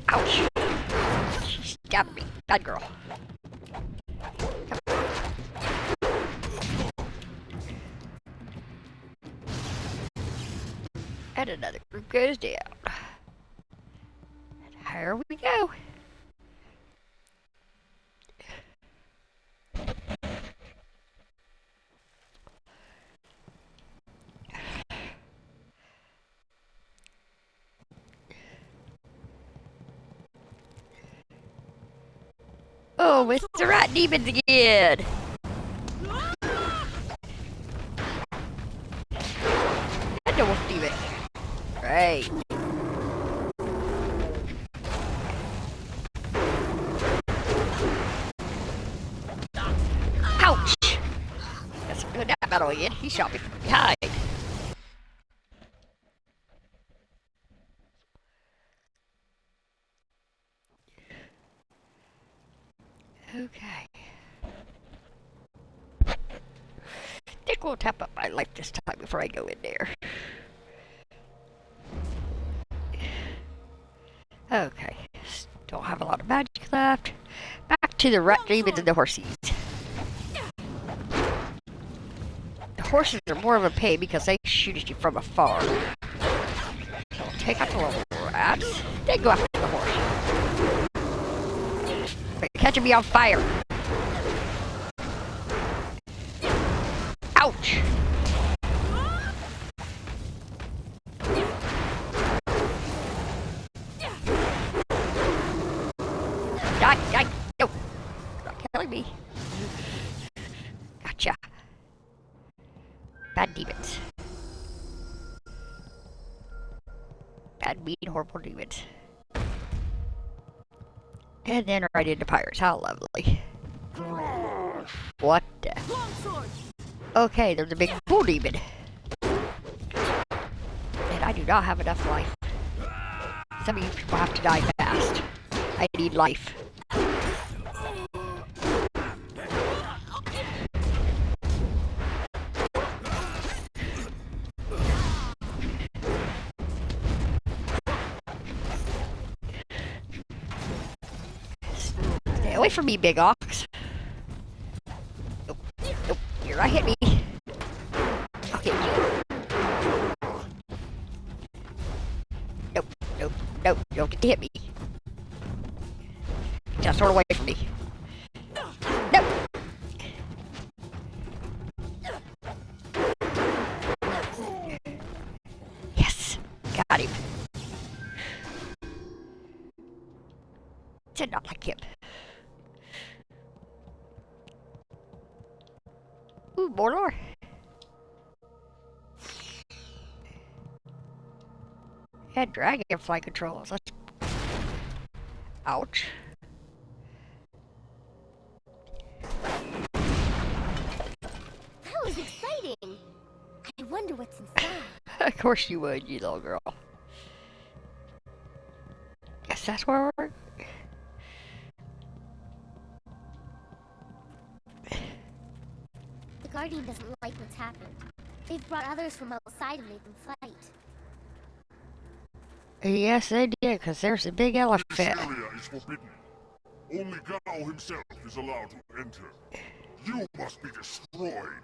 Ouch! She stabbed me. Bad girl. And another group goes down. And here we go. Oh, it's the rat demons again! And the wolf demon. Right. Ouch! That's a good battle again. He shot me from behind. Okay. Think we'll tap up my life this time before I go in there. Okay. Don't have a lot of magic left. Back to the rat demons and the horses. The horses are more of a pain because they shoot at you from afar. So I'll take out the little rats, then go after the horse. But you're catching me on fire. Ouch! find me. Gotcha. Bad demons. Bad, mean, horrible demons. And then right into pirates. How lovely. What the? Okay, there's a big bull demon. And I do not have enough life. Some of you people have to die fast. I need life. Stay away from me, big ox. Nope, nope, you're not hit me. Okay, you. Nope, nope, nope, you don't get to hit me. Just sort of away from me. Nope. Yes, got him. Did not like him. Ooh, more lore. And dragonfly controls. Let's... Ouch. That was exciting. I wonder what's inside. Of course you would, you little girl. Guess that's where we're... The Guardian doesn't like what's happened. They've brought others from outside and made them fight. Yes, they did, because there's a big This elephant. area is forbidden. Only Gao himself is allowed to enter. You must be destroyed.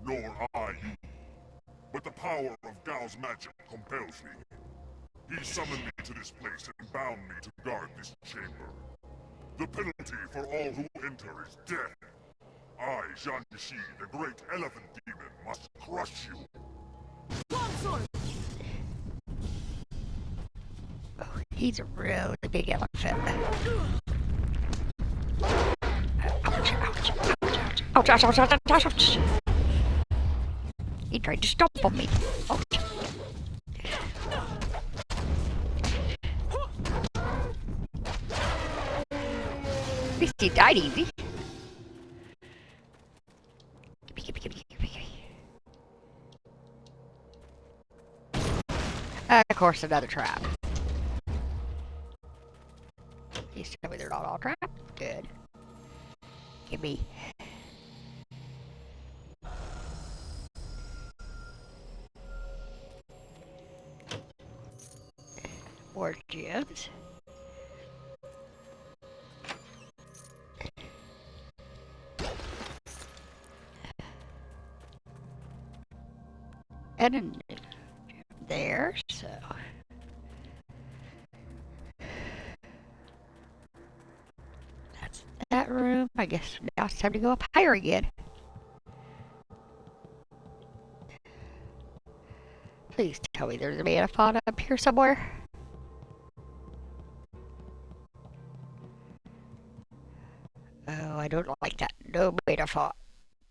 Nor I you. But the power of Gao's magic compels me. He summoned me to this place and bound me to guard this chamber. The penalty for all who enter is death. I, Zhan Shi, the great elephant demon, must crush you. Oh, he's a really big elephant. Ouch, ouch, ouch, ouch, ouch, ouch, ouch, ouch, ouch. He tried to stomp on me. Ouch. At least he died easy. Of course, another trap. Please tell me they're not all trapped. Good. Give me. More gems. And a gem there, so. That's that room. I guess now it's time to go up higher again. Please tell me there's a manifold up here somewhere. Oh, I don't like that. No manifold.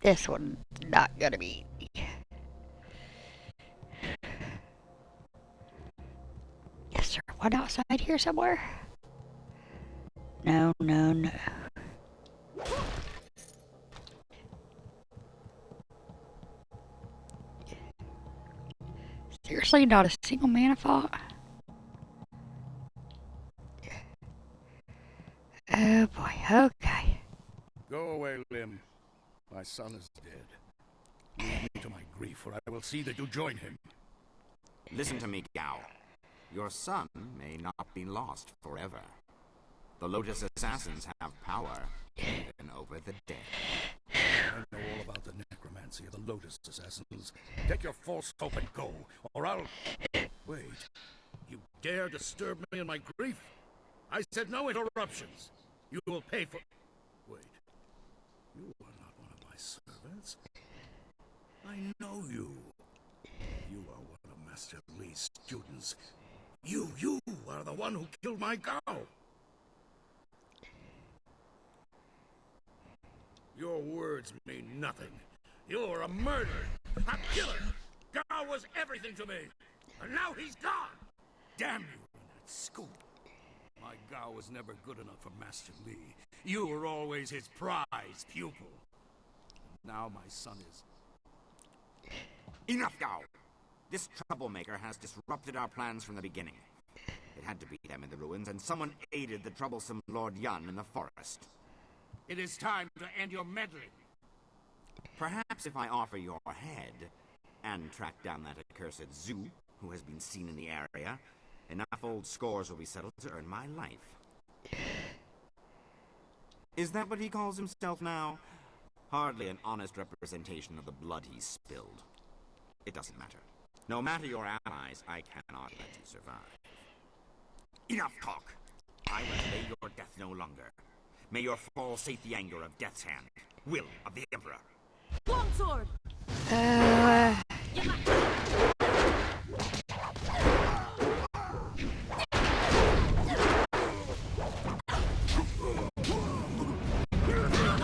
This one's not gonna be easy. Is there one outside here somewhere? No, no, no. Seriously, not a single manifold? Oh boy, okay. Go away, Lim. My son is dead. Leave me to my grief, or I will see that you join him. Listen to me, Gao. Your son may not be lost forever. The Lotus Assassins have power, even over the dead. I know all about the necromancy of the Lotus Assassins. Take your false hope and go, or I'll... Wait. You dare disturb me in my grief? I said no interruptions. You will pay for... Wait. You are not one of my servants. I know you. You are one of Master Li's students. You are the one who killed my Gao. Your words mean nothing. You're a murderer, a killer. Gao was everything to me, and now he's gone. Damn you and that school. My Gao was never good enough for Master Li. You were always his prize pupil. Now my son is... Enough, Gao! This troublemaker has disrupted our plans from the beginning. It had to be them in the ruins, and someone aided the troublesome Lord Yun in the forest. It is time to end your meddling. Perhaps if I offer your head, and track down that accursed Zhu, who has been seen in the area, enough old scores will be settled to earn my life. Is that what he calls himself now? Hardly an honest representation of the blood he spilled. It doesn't matter. No matter your allies, I cannot let you survive. Enough talk! I will delay your death no longer. May your fall sate the anger of Death's Hand, will of the Emperor. Longsword!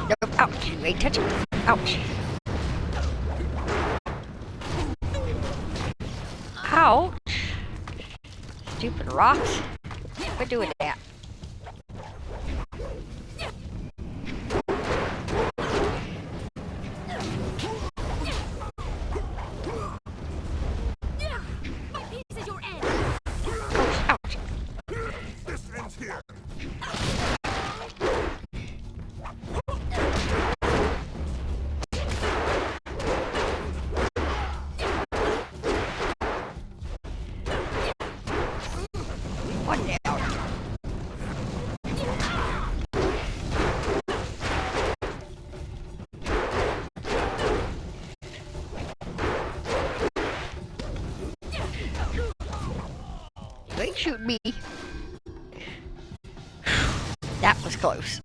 Nope, ouch, you ain't touching me. Ouch. Ouch. Stupid rocks. Quit doing that. My piece is your end! Ouch. This ends here. What now? You ain't shooting me. That was close.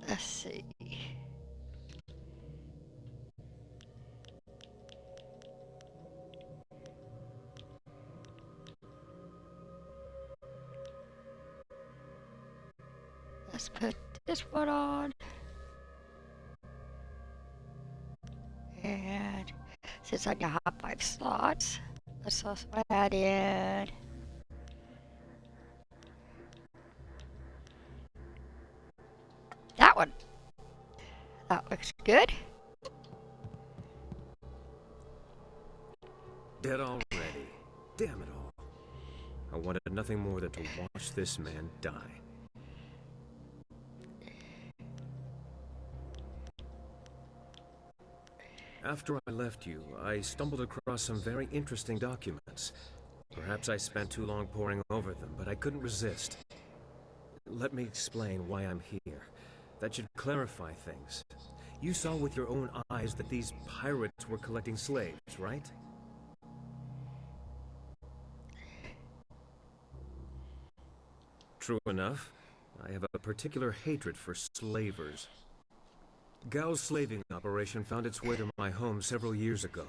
Let's see. Let's put this one on. And since I now have 5 slots, let's also add in that one. That looks good. Dead already. Damn it all. I wanted nothing more than to watch this man die. After I left you, I stumbled across some very interesting documents. Perhaps I spent too long poring over them, but I couldn't resist. Let me explain why I'm here. That should clarify things. You saw with your own eyes that these pirates were collecting slaves, right? True enough. I have a particular hatred for slavers. Gao's slaving operation found its way to my home several years ago.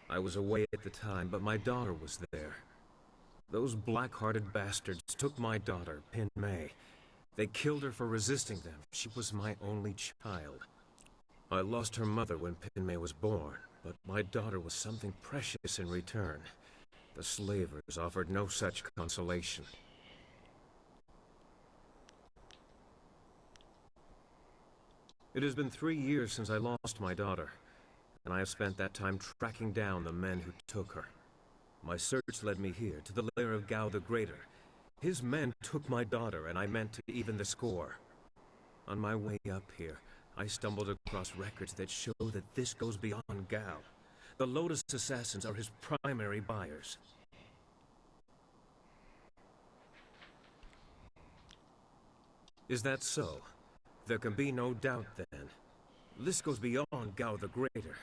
I was away at the time, but my daughter was there. Those black-hearted bastards took my daughter, Pin Mei. They killed her for resisting them. She was my only child. I lost her mother when Pin Mei was born, but my daughter was something precious in return. The slavers offered no such consolation. It has been 3 years since I lost my daughter, and I have spent that time tracking down the men who took her. My search led me here, to the lair of Gao the Greater. His men took my daughter, and I meant to even the score. On my way up here, I stumbled across records that show that this goes beyond Gao. The Lotus Assassins are his primary buyers. Is that so? There can be no doubt then. This goes beyond Gao the Greater.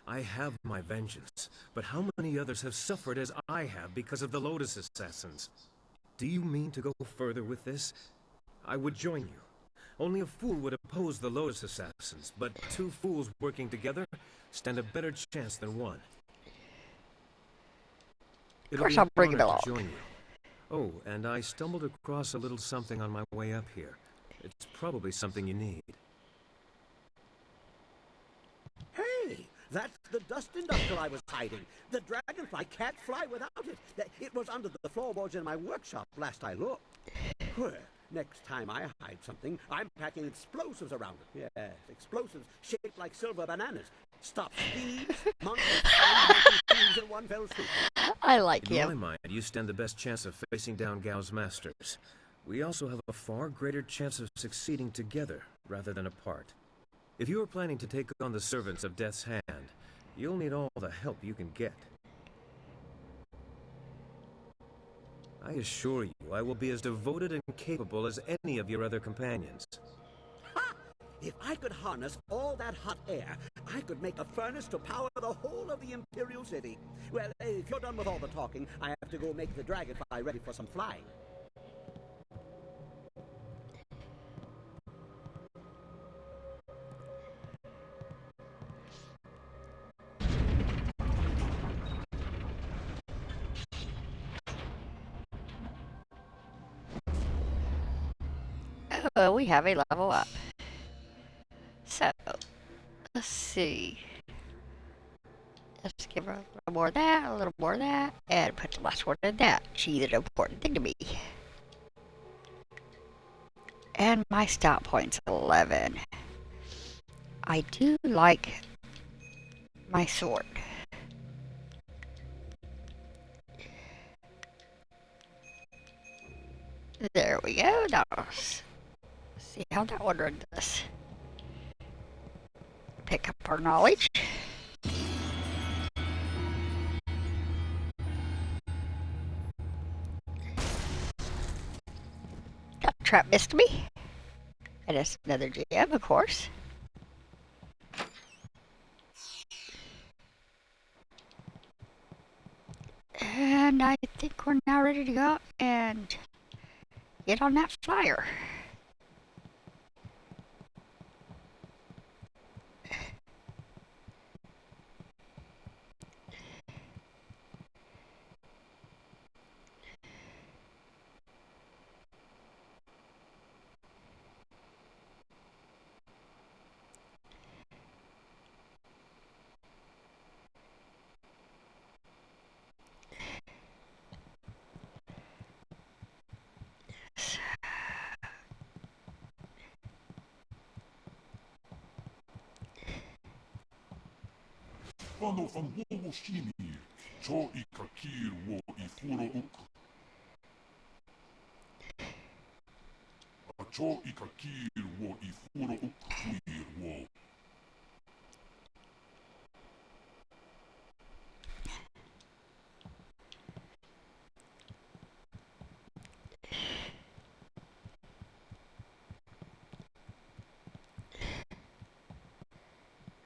I have my vengeance, but how many others have suffered as I have because of the Lotus Assassins? Do you mean to go further with this? I would join you. Only a fool would oppose the Lotus Assassins, but two fools working together stand a better chance than one. Of course I'll bring him It'll along. be an honor to join you. Oh, and I stumbled across a little something on my way up here. It's probably something you need. Hey, that's the dust inductor I was hiding. The dragonfly can't fly without it. It was under the floorboards in my workshop last I looked. Well, next time I hide something, I'm packing explosives around it. Yes, explosives shaped like silver bananas. Stop thieves, monkeys, and thieves in one fell swoop. I like In him. my mind, you stand the best chance of facing down Gao's masters. We also have a far greater chance of succeeding together rather than apart. If you are planning to take on the servants of Death's Hand, you'll need all the help you can get. I assure you, I will be as devoted and capable as any of your other companions. Ha! If I could harness all that hot air, I could make a furnace to power the whole of the Imperial City. Well, if you're done with all the talking, I have to go make the dragonfly ready for some flying. Oh, we have a level up. So, let's see. Let's give her a little more of that, a little more of that, and put the last one in that. She's an important thing to me. And my stop point's 11. I do like my sword. There we go. Now, let's see how that one runs us. Pick up our knowledge. That trap missed me. And it's another gem, of course. And I think we're now ready to go out and get on that flyer. Wano whangogo shini, cho I kakir wo I furo uku. A cho I kakir wo I furo uku kuir wo.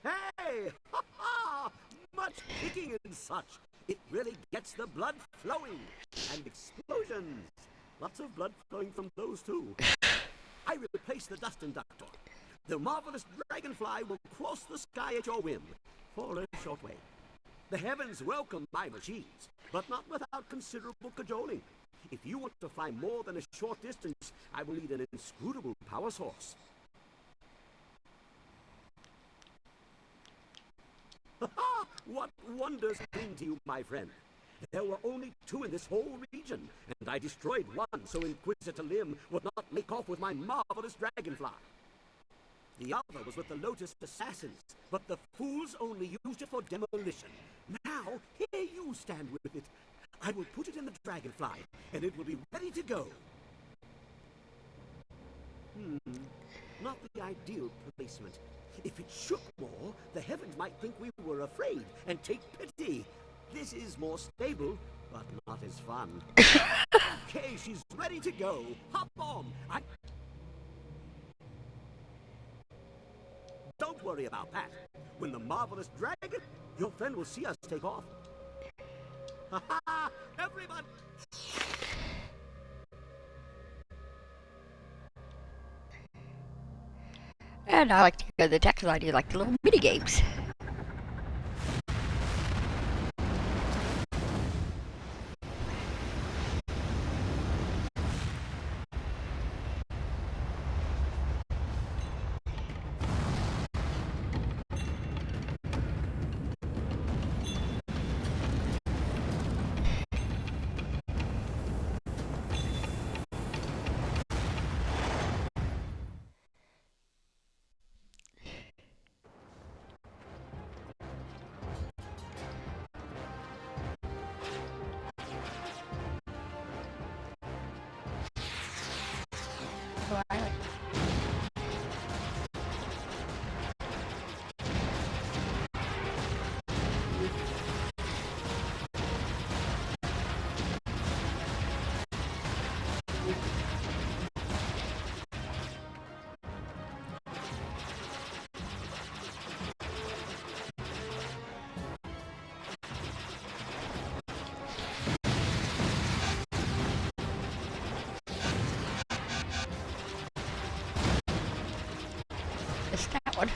Hey! Ha ha! Much kicking and such. It really gets the blood flowing. And explosions. Lots of blood flowing from those too. I replace the dust inductor. The marvelous dragonfly will cross the sky at your whim, for a short way. The heavens welcome my machines, but not without considerable cajoling. If you want to fly more than a short distance, I will need an inscrutable power source. What wonders cling to you, my friend? There were only 2 in this whole region, and I destroyed one so Inquisitor Lim would not make off with my marvelous dragonfly. The other was with the Lotus Assassins, but the fools only used it for demolition. Now, here you stand with it. I will put it in the dragonfly, and it will be ready to go. Not the ideal placement. If it shook more, the heavens might think we were afraid and take pity. This is more stable, but not as fun. Okay, she's ready to go. Hop on. Don't worry about that. When the marvelous dragon, your friend will see us take off. Ha ha! Everyone! And I like to go to the tech because I do like the little mini games. It's that one.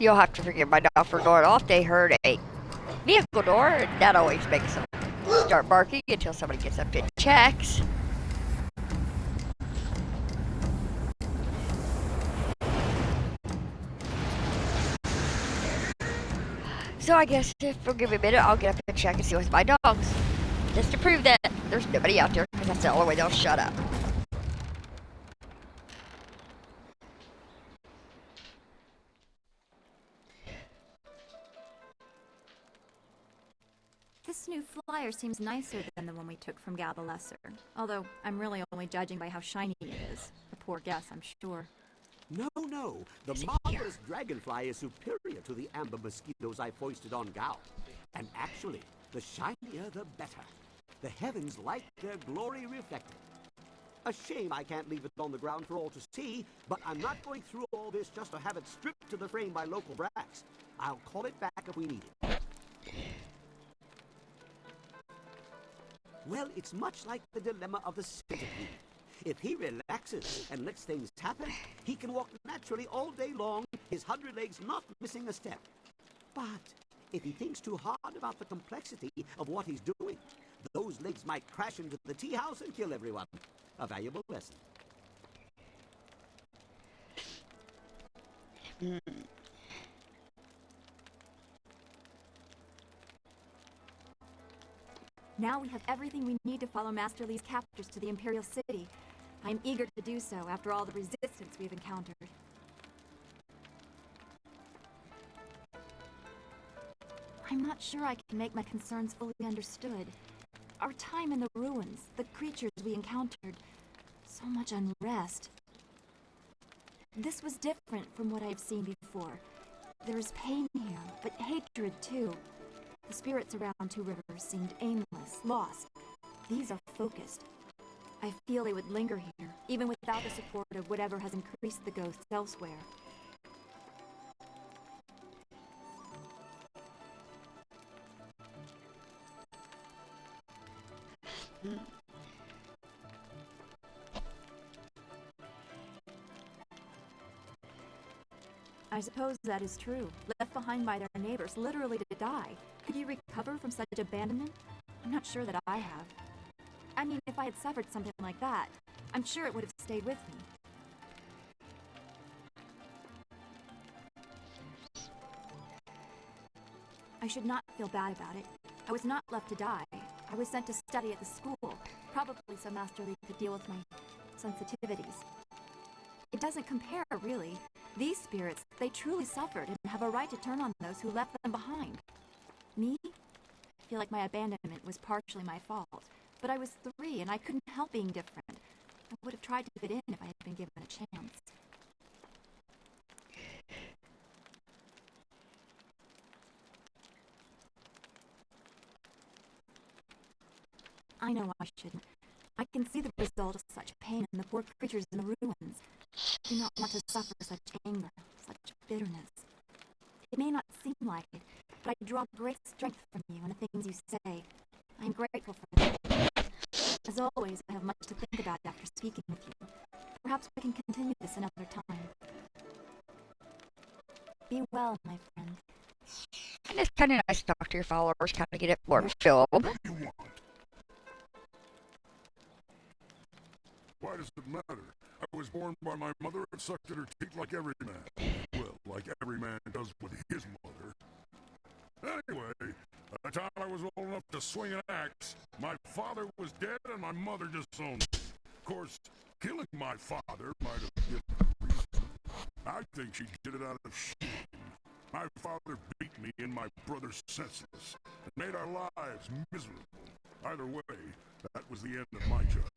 You'll have to forgive my dog for going off. They heard a vehicle door, and that always makes them start barking until somebody gets up and checks. So I guess if you'll give me a minute, I'll get up and check and see what's my dogs. Just to prove that there's nobody out there, because that's the only way they'll shut up. This new flyer seems nicer than the one we took from Gal the Lesser. Although, I'm really only judging by how shiny it is. A poor guess, I'm sure. No. The marvelous dragonfly is superior to the amber mosquitoes I foisted on Gao. And actually, the shinier the better. The heavens like their glory reflected. A shame I can't leave it on the ground for all to see, but I'm not going through all this just to have it stripped to the frame by local brats. I'll call it back if we need it. Well, it's much like the dilemma of the centipede. If he relaxes and lets things happen, he can walk naturally all day long, his 100 legs not missing a step. But if he thinks too hard about the complexity of what he's doing, those legs might crash into the tea house and kill everyone. A valuable lesson. Now we have everything we need to follow Master Li's captors to the Imperial City. I am eager to do so after all the resistance we've encountered. I'm not sure I can make my concerns fully understood. Our time in the ruins, the creatures we encountered, so much unrest. This was different from what I've seen before. There is pain here, but hatred too. The spirits around Two Rivers seemed aimless, lost. These are focused. I feel they would linger here, even without the support of whatever has increased the ghosts elsewhere. I suppose that is true. Left behind by their neighbors, literally to die. Could you recover from such abandonment? I'm not sure that I have. I mean, if I had suffered something like that, I'm sure it would have stayed with me. I should not feel bad about it. I was not left to die. I was sent to study at the school, probably so Master Lee could deal with my sensitivities. It doesn't compare, really. These spirits, they truly suffered and have a right to turn on those who left them behind. Me? I feel like my abandonment was partially my fault, but I was 3 and I couldn't help being different. I would have tried to fit in if I had been given a chance. I know I shouldn't. I can see the result of such pain in the poor creatures in the ruins. I do not want to suffer such anger, such bitterness. It may not seem like it, but I draw great strength from you and the things you say. I am grateful for that. As always, I have much to think about after speaking with you. Perhaps we can continue this another time. Be well, my friend. And it's kind of nice to talk to your followers, kind of get it warm filled. What do you want? Why does it matter? I was born by my mother and sucked at her teat like every man. Well, like every man does with his mother. Anyway, by the time I was old enough to swing an axe, my father was dead and my mother disowned me. Of course, killing my father might have given her a reason. I think she did it out of shame. My father beat me and my brother senseless and made our lives miserable. Either way, that was the end of my childhood.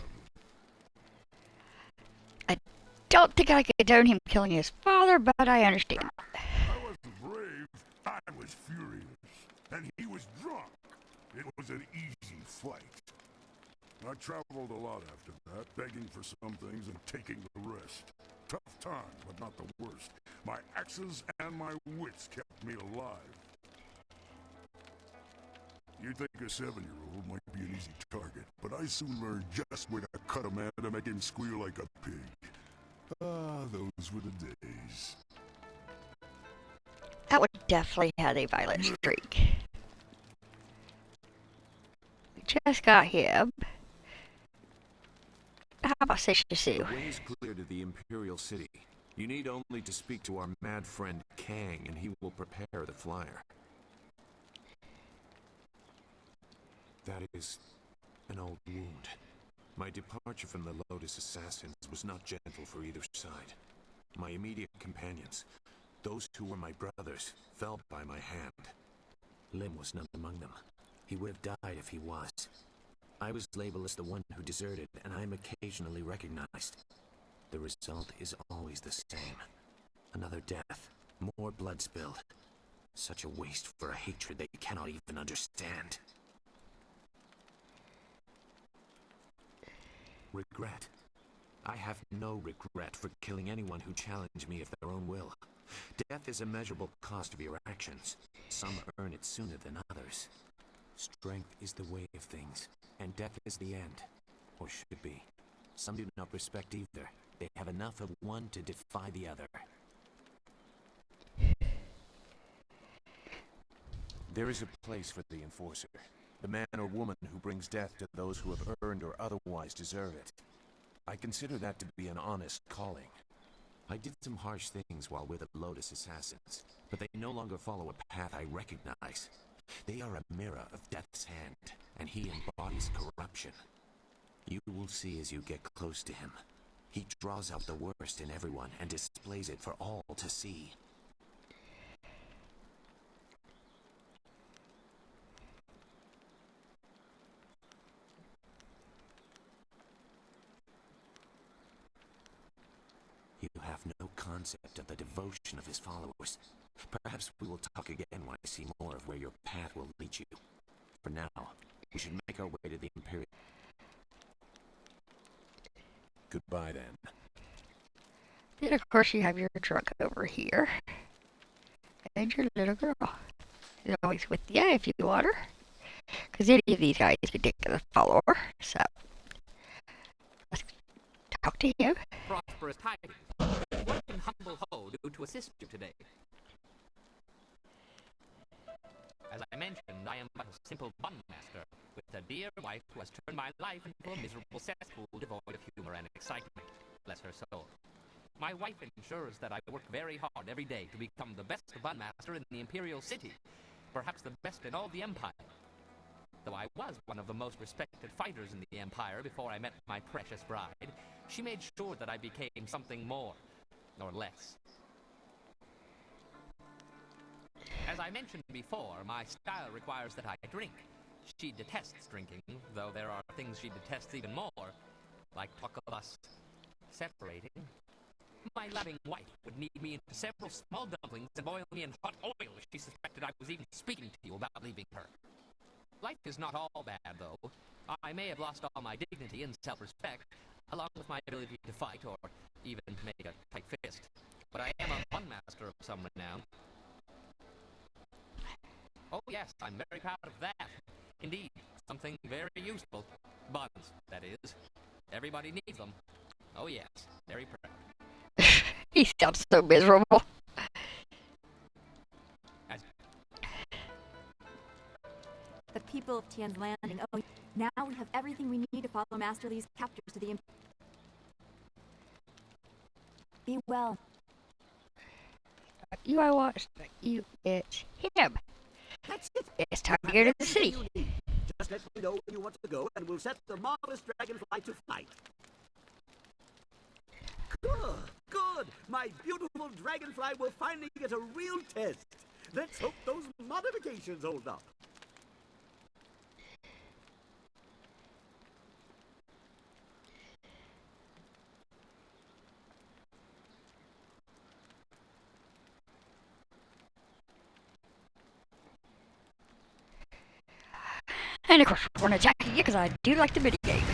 Don't think I condone him killing his father, but I understand. I wasn't brave, I was furious, and he was drunk. It was an easy fight. I traveled a lot after that, begging for some things and taking the rest. Tough times, but not the worst. My axes and my wits kept me alive. You'd think a 7-year-old might be an easy target, but I soon learned just where to cut a man to make him squeal like a pig. Ah, those were the days. That would definitely have a violent streak. We just got him. How about Sisha Sue? The way is clear to the Imperial City. You need only to speak to our mad friend Kang, and he will prepare the flyer. That is an old wound. My departure from the Lotus Assassins was not gentle for either side. My immediate companions, those who were my brothers, fell by my hand. Lim was none among them. He would have died if he was. I was labeled as the one who deserted, and I am occasionally recognized. The result is always the same. Another death, more blood spilled. Such a waste for a hatred that you cannot even understand. Regret. I have no regret for killing anyone who challenged me of their own will. Death is a measurable cost of your actions. Some earn it sooner than others. Strength is the way of things, and death is the end. Or should be. Some do not respect either. They have enough of one to defy the other. There is a place for the enforcer. The man or woman who brings death to those who have earned or otherwise deserve it. I consider that to be an honest calling. I did some harsh things while with the Lotus Assassins, but they no longer follow a path I recognize. They are a mirror of Death's hand, and he embodies corruption. You will see as you get close to him. He draws out the worst in everyone and displays it for all to see. You have no concept of the devotion of his followers. Perhaps we will talk again when I see more of where your path will lead you. For now, we should make our way to the Imperial. Goodbye, then. And of course you have your drunk over here. And your little girl. She's always with you if you want her. Because any of these guys could take the follower. So, let's talk to him. Prosperous tidings. What can humble Ho do to assist you today? As I mentioned, I am but a simple bun master, with a dear wife who has turned my life into a miserable cesspool devoid of humor and excitement. Bless her soul. My wife ensures that I work very hard every day to become the best bun master in the Imperial City, perhaps the best in all the Empire. Though I was one of the most respected fighters in the Empire before I met my precious bride, she made sure that I became something more, or less. As I mentioned before, my style requires that I drink. She detests drinking, though there are things she detests even more, like talk of us separating. My loving wife would knead me into several small dumplings and boil me in hot oil if she suspected I was even speaking to you about leaving her. Life is not all bad, though. I may have lost all my dignity and self-respect, along with my ability to fight or even make a tight fist. But I am a bun master of some renown. Oh yes, I'm very proud of that. Indeed, something very useful. Buns, that is. Everybody needs them. Oh yes, very proud. He sounds so miserable. The people of Tian's Landing. Oh, now we have everything we need to follow Master Li's captors to the Be well. You I watched you. It's him. That's it. It's time to go to the city. Just let me know where you want to go, and we'll set the marvelous dragonfly to flight. Good, good. My beautiful dragonfly will finally get a real test. Let's hope those modifications hold up. And of course, we're going to attack you because I do like the mini game.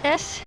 Yes.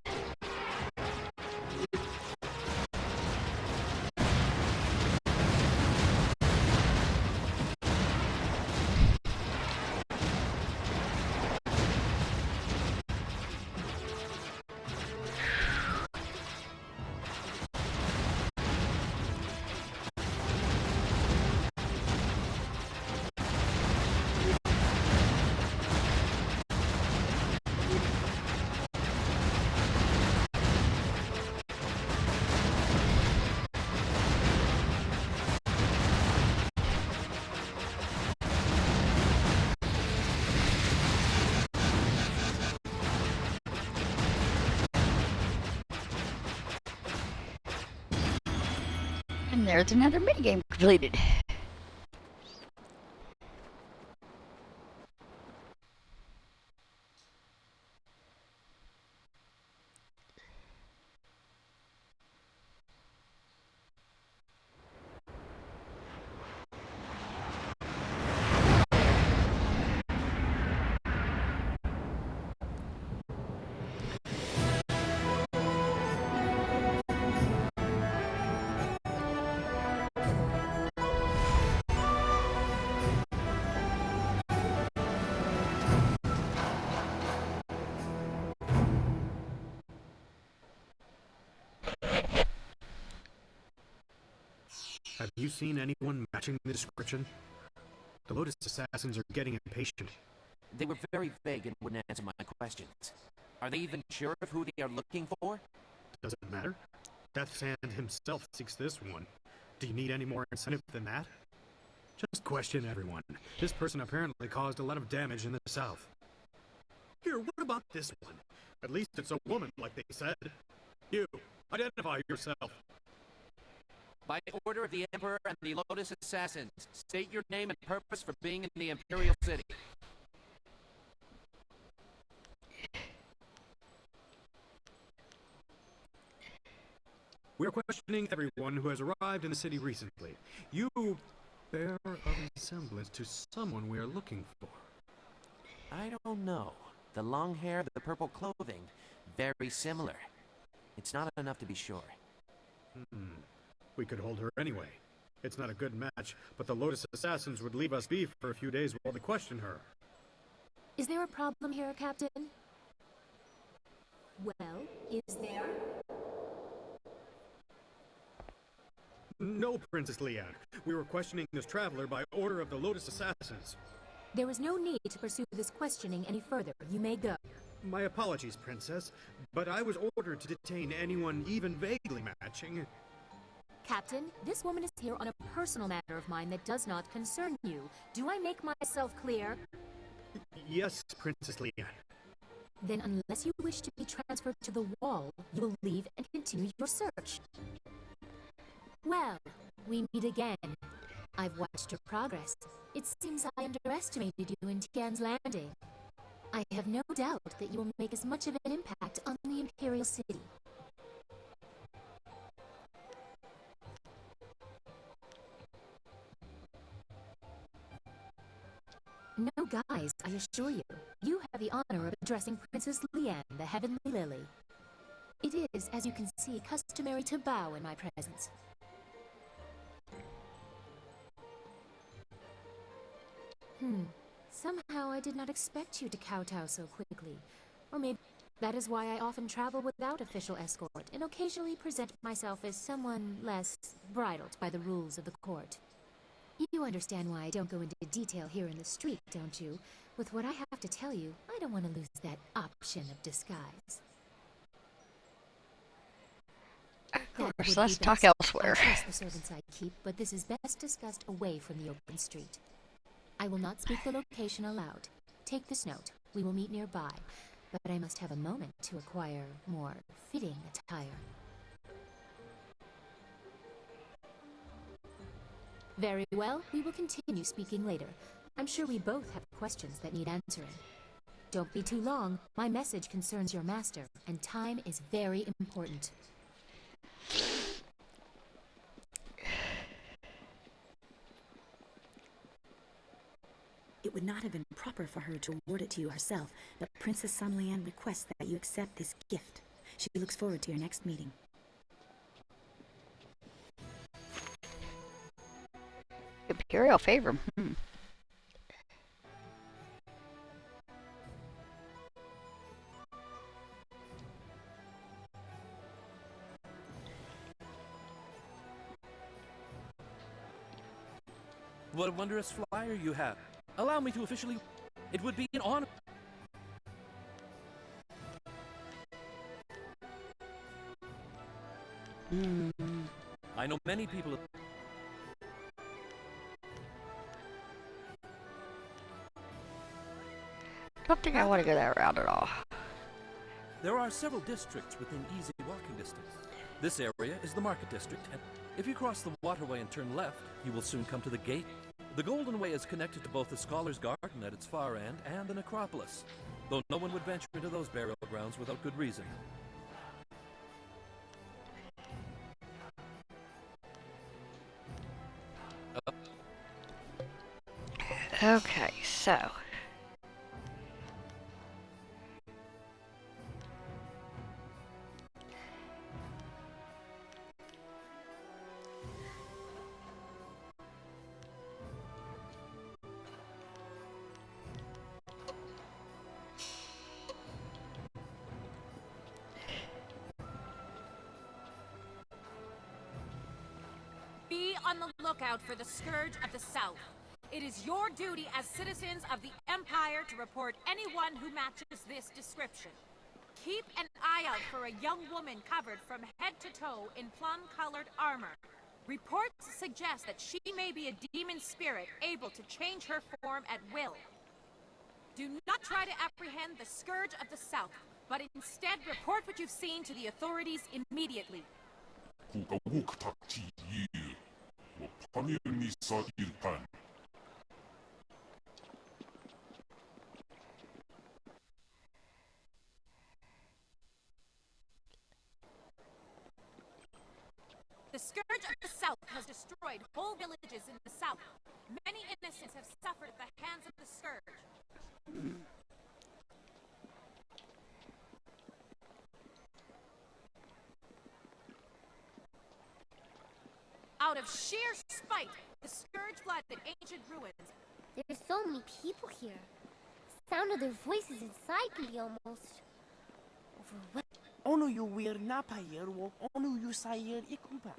And there's another minigame completed. Have you seen anyone matching the description? The Lotus Assassins are getting impatient. They were very vague and wouldn't answer my questions. Are they even sure of who they are looking for? Does it matter? Death's Hand himself seeks this one. Do you need any more incentive than that? Just question everyone. This person apparently caused a lot of damage in the south. Here, what about this one? At least it's a woman, like they said. You, identify yourself. By order of the Emperor and the Lotus Assassins, state your name and purpose for being in the Imperial City. We're questioning everyone who has arrived in the city recently. You bear a resemblance to someone we are looking for. I don't know. The long hair, the purple clothing, very similar. It's not enough to be sure. We could hold her anyway. It's not a good match, but the Lotus Assassins would leave us be for a few days while they question her. Is there a problem here, Captain? Well, is there? No, Princess Leanne. We were questioning this traveler by order of the Lotus Assassins. There is no need to pursue this questioning any further. You may go. My apologies, Princess, but I was ordered to detain anyone even vaguely matching. Captain, this woman is here on a personal matter of mine that does not concern you. Do I make myself clear? Yes, Princess Leanne. Then unless you wish to be transferred to the wall, you will leave and continue your search. Well, we meet again. I've watched your progress. It seems I underestimated you in Tian's Landing. I have no doubt that you will make as much of an impact on the Imperial City. No, guys, I assure you, you have the honor of addressing Princess Leanne, the Heavenly Lily. It is, as you can see, customary to bow in my presence. Somehow I did not expect you to kowtow so quickly. Or maybe that is why I often travel without official escort and occasionally present myself as someone less bridled by the rules of the court. You understand why I don't go into detail here in the street, don't you? With what I have to tell you, I don't want to lose that option of disguise. Of course, let's talk elsewhere. I trust the servants I keep, but this is best discussed away from the open street. I will not speak the location aloud. Take this note. We will meet nearby, but I must have a moment to acquire more fitting attire. Very well, we will continue speaking later. I'm sure we both have questions that need answering. Don't be too long. My message concerns your master, and time is very important. It would not have been proper for her to award it to you herself, but Princess Sun Lian requests that you accept this gift. She looks forward to your next meeting. Imperial favor. What a wondrous flyer you have. Allow me to officially... It would be an honor... I know many people... Don't think I want to go that route at all. There are several districts within easy walking distance. This area is the Market District, and if you cross the waterway and turn left, you will soon come to the gate. The Golden Way is connected to both the Scholar's Garden at its far end and the Necropolis, though no one would venture into those burial grounds without good reason. Okay, so... Be on the lookout for the Scourge of the South. It is your duty as citizens of the Empire to report anyone who matches this description. Keep an eye out for a young woman covered from head to toe in plum-colored armor. Reports suggest that she may be a demon spirit able to change her form at will. Do not try to apprehend the Scourge of the South, but instead report what you've seen to the authorities immediately. scourge of the South has destroyed whole villages in the South. Many innocents have suffered at the hands of the scourge. Out of sheer spite, the scourge flooded ancient ruins. There's so many people here. The sound of their voices inside can be almost overwhelming. Onu yu wir napayir wo onu yu sayir ikuba.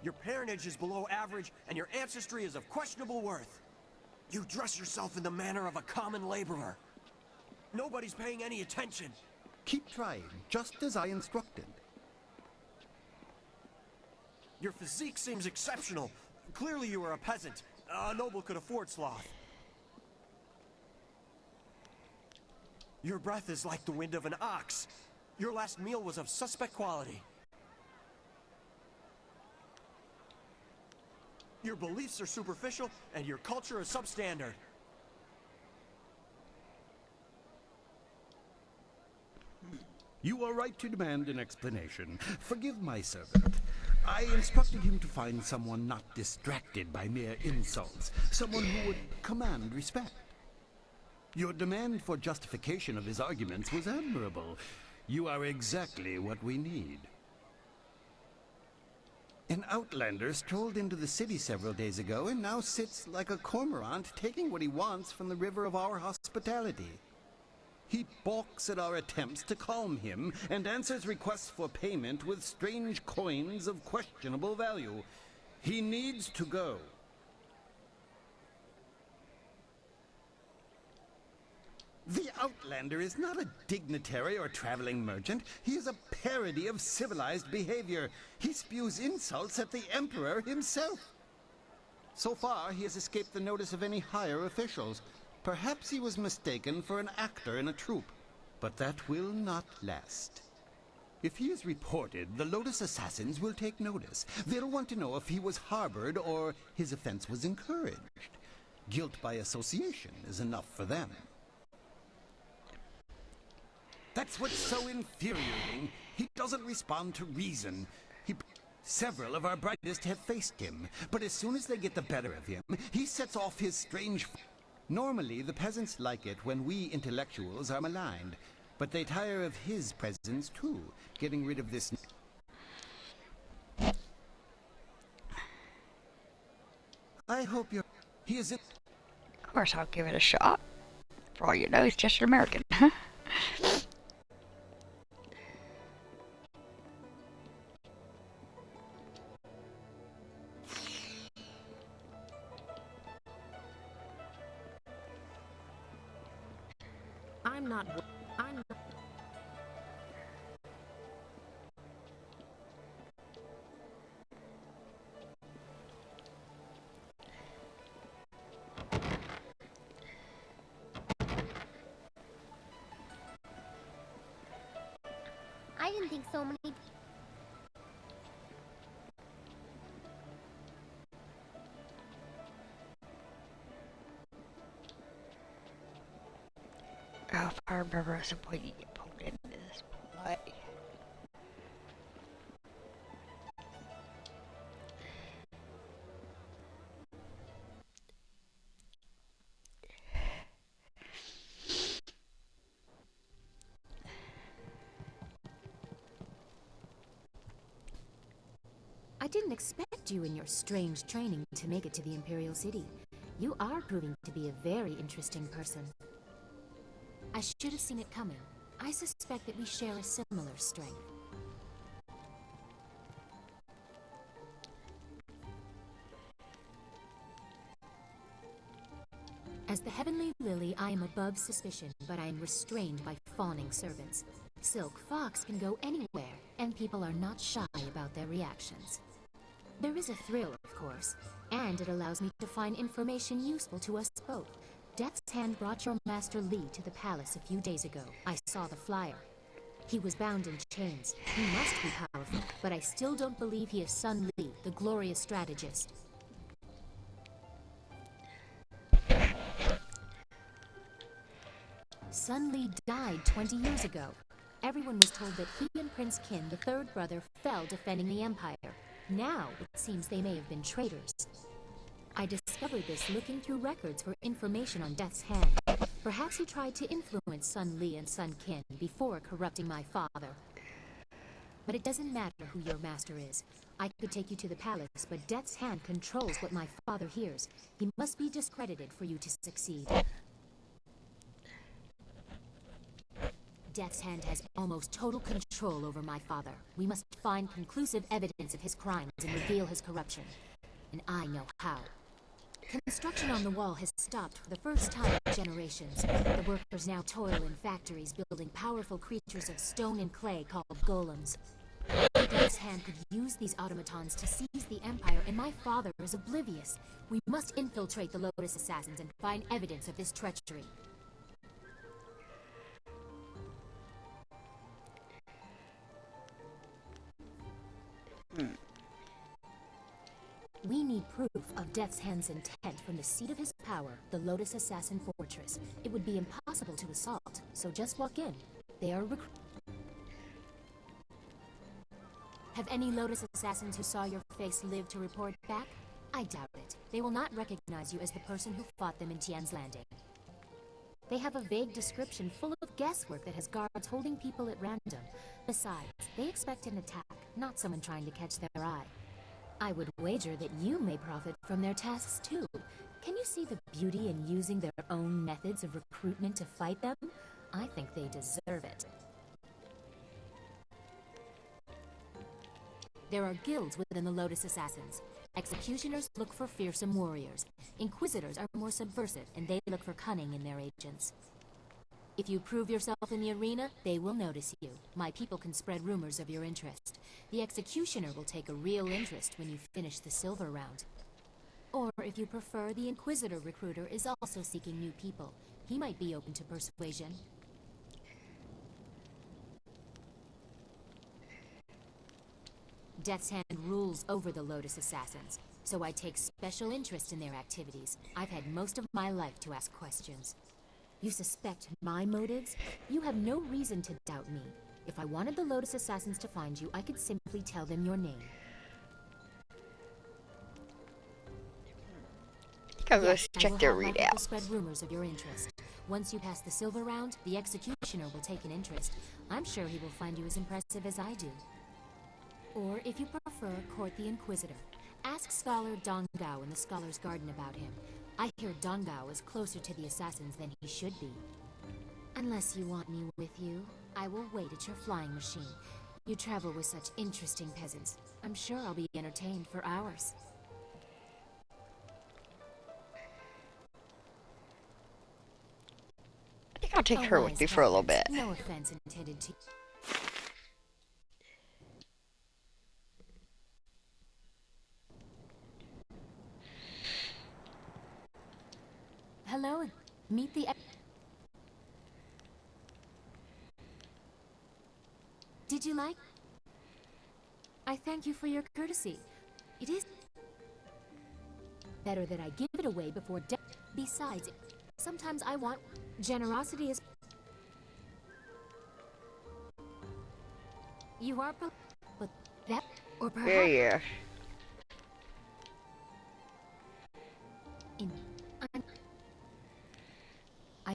Your parentage is below average, and your ancestry is of questionable worth. You dress yourself in the manner of a common laborer. Nobody's paying any attention. Keep trying, just as I instructed. Your physique seems exceptional. Clearly you are a peasant. A noble could afford sloth. Your breath is like the wind of an ox. Your last meal was of suspect quality. Your beliefs are superficial, and your culture is substandard. You are right to demand an explanation. Forgive my servant. I instructed him to find someone not distracted by mere insults, someone who would command respect. Your demand for justification of his arguments was admirable. You are exactly what we need. An outlander strolled into the city several days ago and now sits like a cormorant taking what he wants from the river of our hospitality. He balks at our attempts to calm him and answers requests for payment with strange coins of questionable value. He needs to go. The Outlander is not a dignitary or traveling merchant. He is a parody of civilized behavior. He spews insults at the Emperor himself. So far, he has escaped the notice of any higher officials. Perhaps he was mistaken for an actor in a troupe, but that will not last. If he is reported, the Lotus Assassins will take notice. They'll want to know if he was harbored or his offense was encouraged. Guilt by association is enough for them. That's what's so infuriating. He doesn't respond to reason. Several of our brightest have faced him, but as soon as they get the better of him, he sets off his strange... Normally, the peasants like it when we intellectuals are maligned, but they tire of his presence too, getting rid of this... I hope you're... He is in... Of course, I'll give it a shot. For all you know, he's just an American. I'm not... I didn't think so many... Oh, if I remember at some point you get pulled into this play. I didn't expect you in your strange training to make it to the Imperial City. You are proving to be a very interesting person. I should have seen it coming. I suspect that we share a similar strength. As the Heavenly Lily, I am above suspicion, but I am restrained by fawning servants. Silk Fox can go anywhere, and people are not shy about their reactions. There is a thrill, of course, and it allows me to find information useful to us both. Death's Hand brought your Master Li to the palace a few days ago. I saw the flyer. He was bound in chains. He must be powerful, but I still don't believe he is Sun Li, the glorious strategist. Sun Li died 20 years ago. Everyone was told that he and Prince Qin, the third brother, fell defending the Empire. Now, it seems they may have been traitors. I discovered this looking through records for information on Death's Hand. Perhaps he tried to influence Sun Li and Sun Qin before corrupting my father. But it doesn't matter who your master is. I could take you to the palace, but Death's Hand controls what my father hears. He must be discredited for you to succeed. Death's Hand has almost total control over my father. We must find conclusive evidence of his crimes and reveal his corruption. And I know how. Construction on the wall has stopped for the first time in generations. The workers now toil in factories building powerful creatures of stone and clay called golems. Death's Hand could use these automatons to seize the Empire, and my father is oblivious. We must infiltrate the Lotus Assassins and find evidence of this treachery. We need proof of Death's Hand's intent from the seat of his power, the Lotus Assassin Fortress. It would be impossible to assault, so just walk in. They are Have any Lotus Assassins who saw your face lived to report back? I doubt it. They will not recognize you as the person who fought them in Tian's Landing. They have a vague description full of guesswork that has guards holding people at random. Besides, they expect an attack, not someone trying to catch their eye. I would wager that you may profit from their tasks too. Can you see the beauty in using their own methods of recruitment to fight them? I think they deserve it. There are guilds within the Lotus Assassins. Executioners look for fearsome warriors. Inquisitors are more subversive, and they look for cunning in their agents. If you prove yourself in the arena, they will notice you. My people can spread rumors of your interest. The Executioner will take a real interest when you finish the silver round. Or, if you prefer, the Inquisitor recruiter is also seeking new people. He might be open to persuasion. Death's Hand rules over the Lotus Assassins, so I take special interest in their activities. I've had most of my life to ask questions. You suspect my motives? You have no reason to doubt me. If I wanted the Lotus Assassins to find you, I could simply tell them your name. Let's check their readout. Spread rumors of your interest. Once you pass the silver round, the Executioner will take an interest. I'm sure he will find you as impressive as I do. Or, if you prefer, court the Inquisitor. Ask Scholar Dong Gao in the Scholar's Garden about him. I hear Dong Gao is closer to the assassins than he should be. Unless you want me with you, I will wait at your flying machine. You travel with such interesting peasants. I'm sure I'll be entertained for hours. I think I'll take her with me for a little bit. No offense intended to... Hello, meet the... Did you like? I thank you for your courtesy. It is better that I give it away before death. Besides, sometimes I want... Generosity is... You are... But that... Or perhaps... Yeah.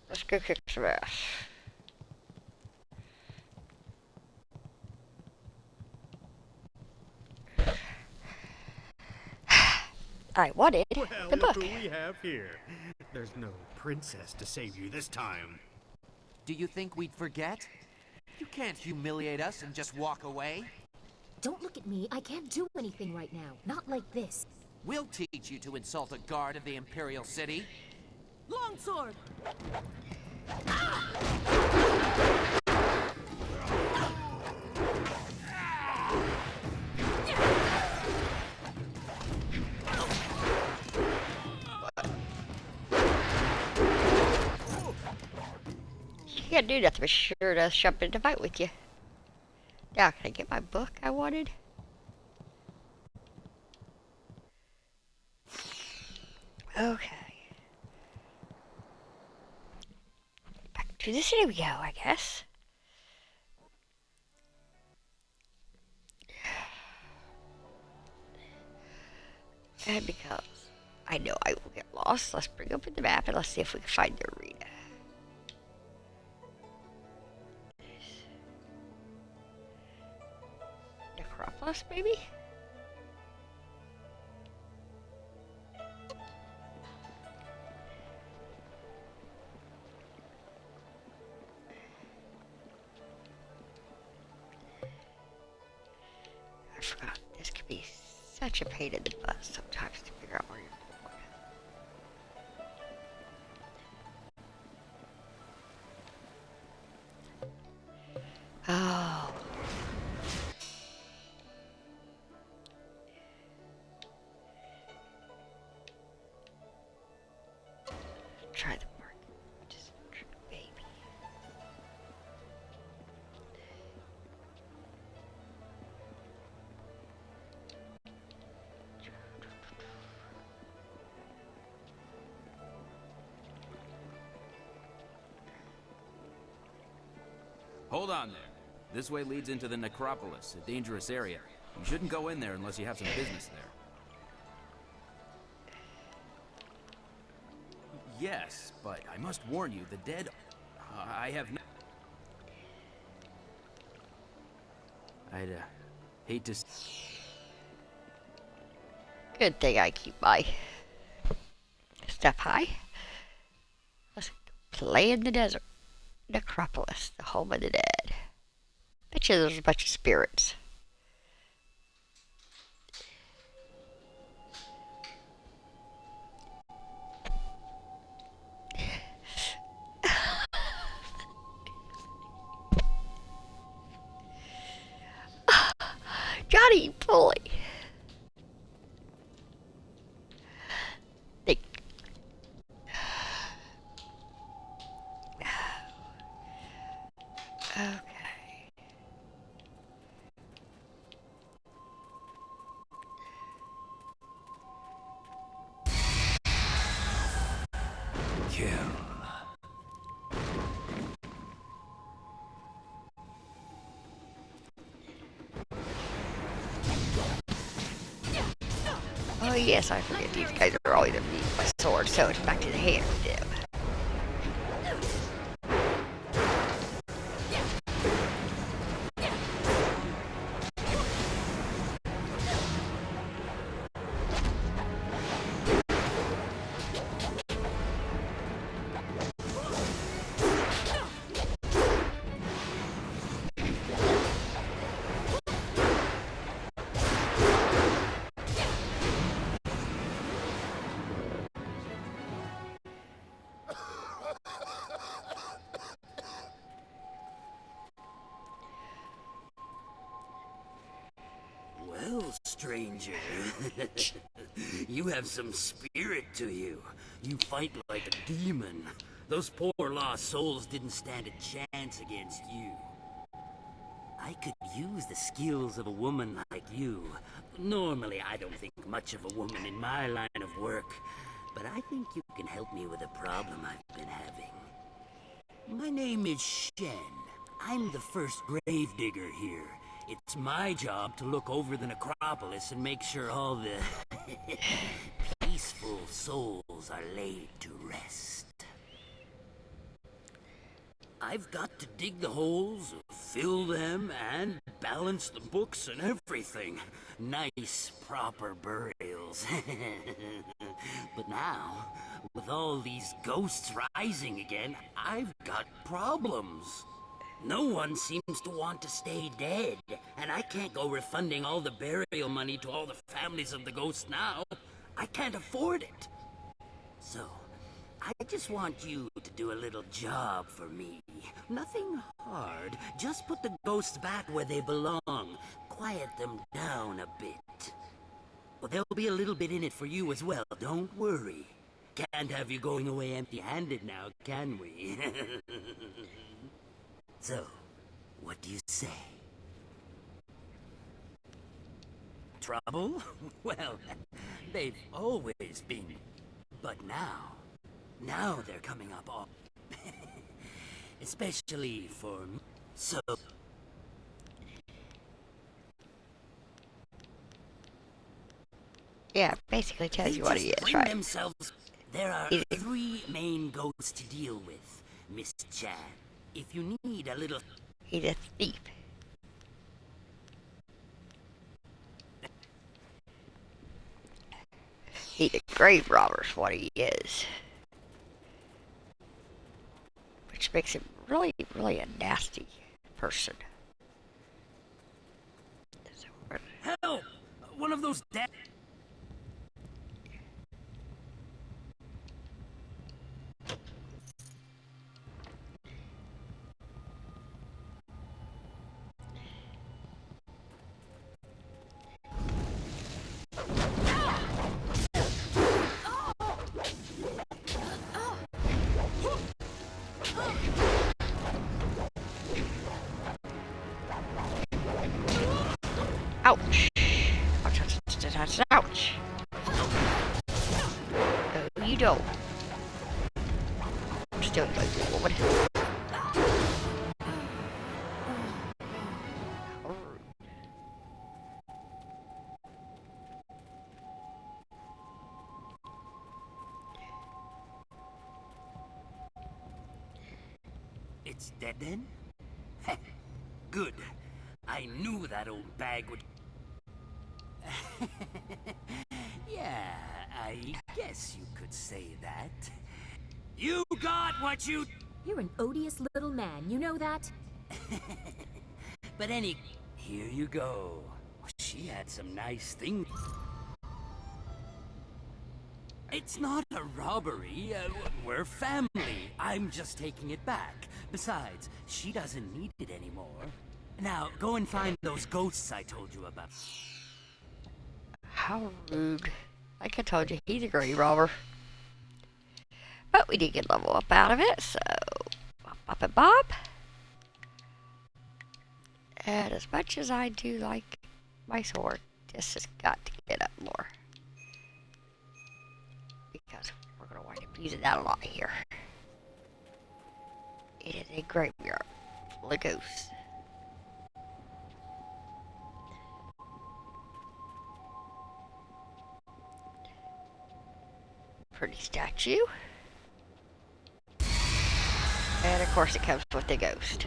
Let's go kick some ass. I wanted the book. Look who we have here. There's no princess to save you this time. Do you think we'd forget? You can't humiliate us and just walk away. Don't look at me. I can't do anything right now. Not like this. We'll teach you to insult a guard of the Imperial City. Longsword! You can't do nothing but sure to jump into fight with you. Now, can I get my book I wanted? Okay. Back to the city we go, I guess. And because I know I will get lost, let's bring open the map and let's see if we can find the arena. Necropolis, maybe? I forgot. This could be such a pain in the butt sometimes to figure out where you're going. Oh. Try the market. Just baby. Hold on there. This way leads into the Necropolis, a dangerous area. You shouldn't go in there unless you have some business there. Yes, but I must warn you, the dead... I have no... I'd, hate to... Good thing I keep my stuff high. Let's play in the desert. Necropolis, the home of the dead. Bet you there's a bunch of spirits. Johnny, fully. Okay. Kill. Oh yes, I forget these guys are all either me with my sword, so it's back to the hand with them. Well, stranger, you have some spirit to you. You fight like a demon. Those poor lost souls didn't stand a chance against you. I could use the skills of a woman like you. Normally, I don't think much of a woman in my line of work, but I think you can help me with a problem I've been having. My name is Shen. I'm the first gravedigger here. It's my job to look over the necropolis and make sure all the peaceful souls are laid to rest. I've got to dig the holes, fill them, and balance the books and everything. Nice, proper burials. But now, with all these ghosts rising again, I've got problems. No one seems to want to stay dead, and I can't go refunding all the burial money to all the families of the ghosts now. I can't afford it. So, I just want you to do a little job for me. Nothing hard. Just put the ghosts back where they belong. Quiet them down a bit. Well, there'll be a little bit in it for you as well, don't worry. Can't have you going away empty-handed now, can we? So, what do you say? Trouble? Well, they've always been. But now they're coming up all... Especially for me. So... Yeah, basically tells you what he is, right? Themselves. There are 3 main ghosts to deal with, Miss Jade. If you need a little... He's a thief. He's a grave robber is what he is. Which makes him really, really a nasty person. Help! One of those dead... Ouch! Ouch! Ouch! No, you don't. I'm still going to woman. It's dead then? Good. I knew that old bag would... Yeah, I guess you could say that. You got what you... You're an odious little man, you know that? But here you go. She had some nice things. It's not a robbery. We're family. I'm just taking it back. Besides, she doesn't need it anymore. Now, go and find those ghosts I told you about. How rude. Like I told you, he's a grave robber. But we did get level up out of it, so... Bop and bop. And as much as I do like my sword, this has got to get up more. Because we're going to wind up using that a lot here. It is a graveyard full of ghosts. Pretty statue. And of course it comes with the ghost.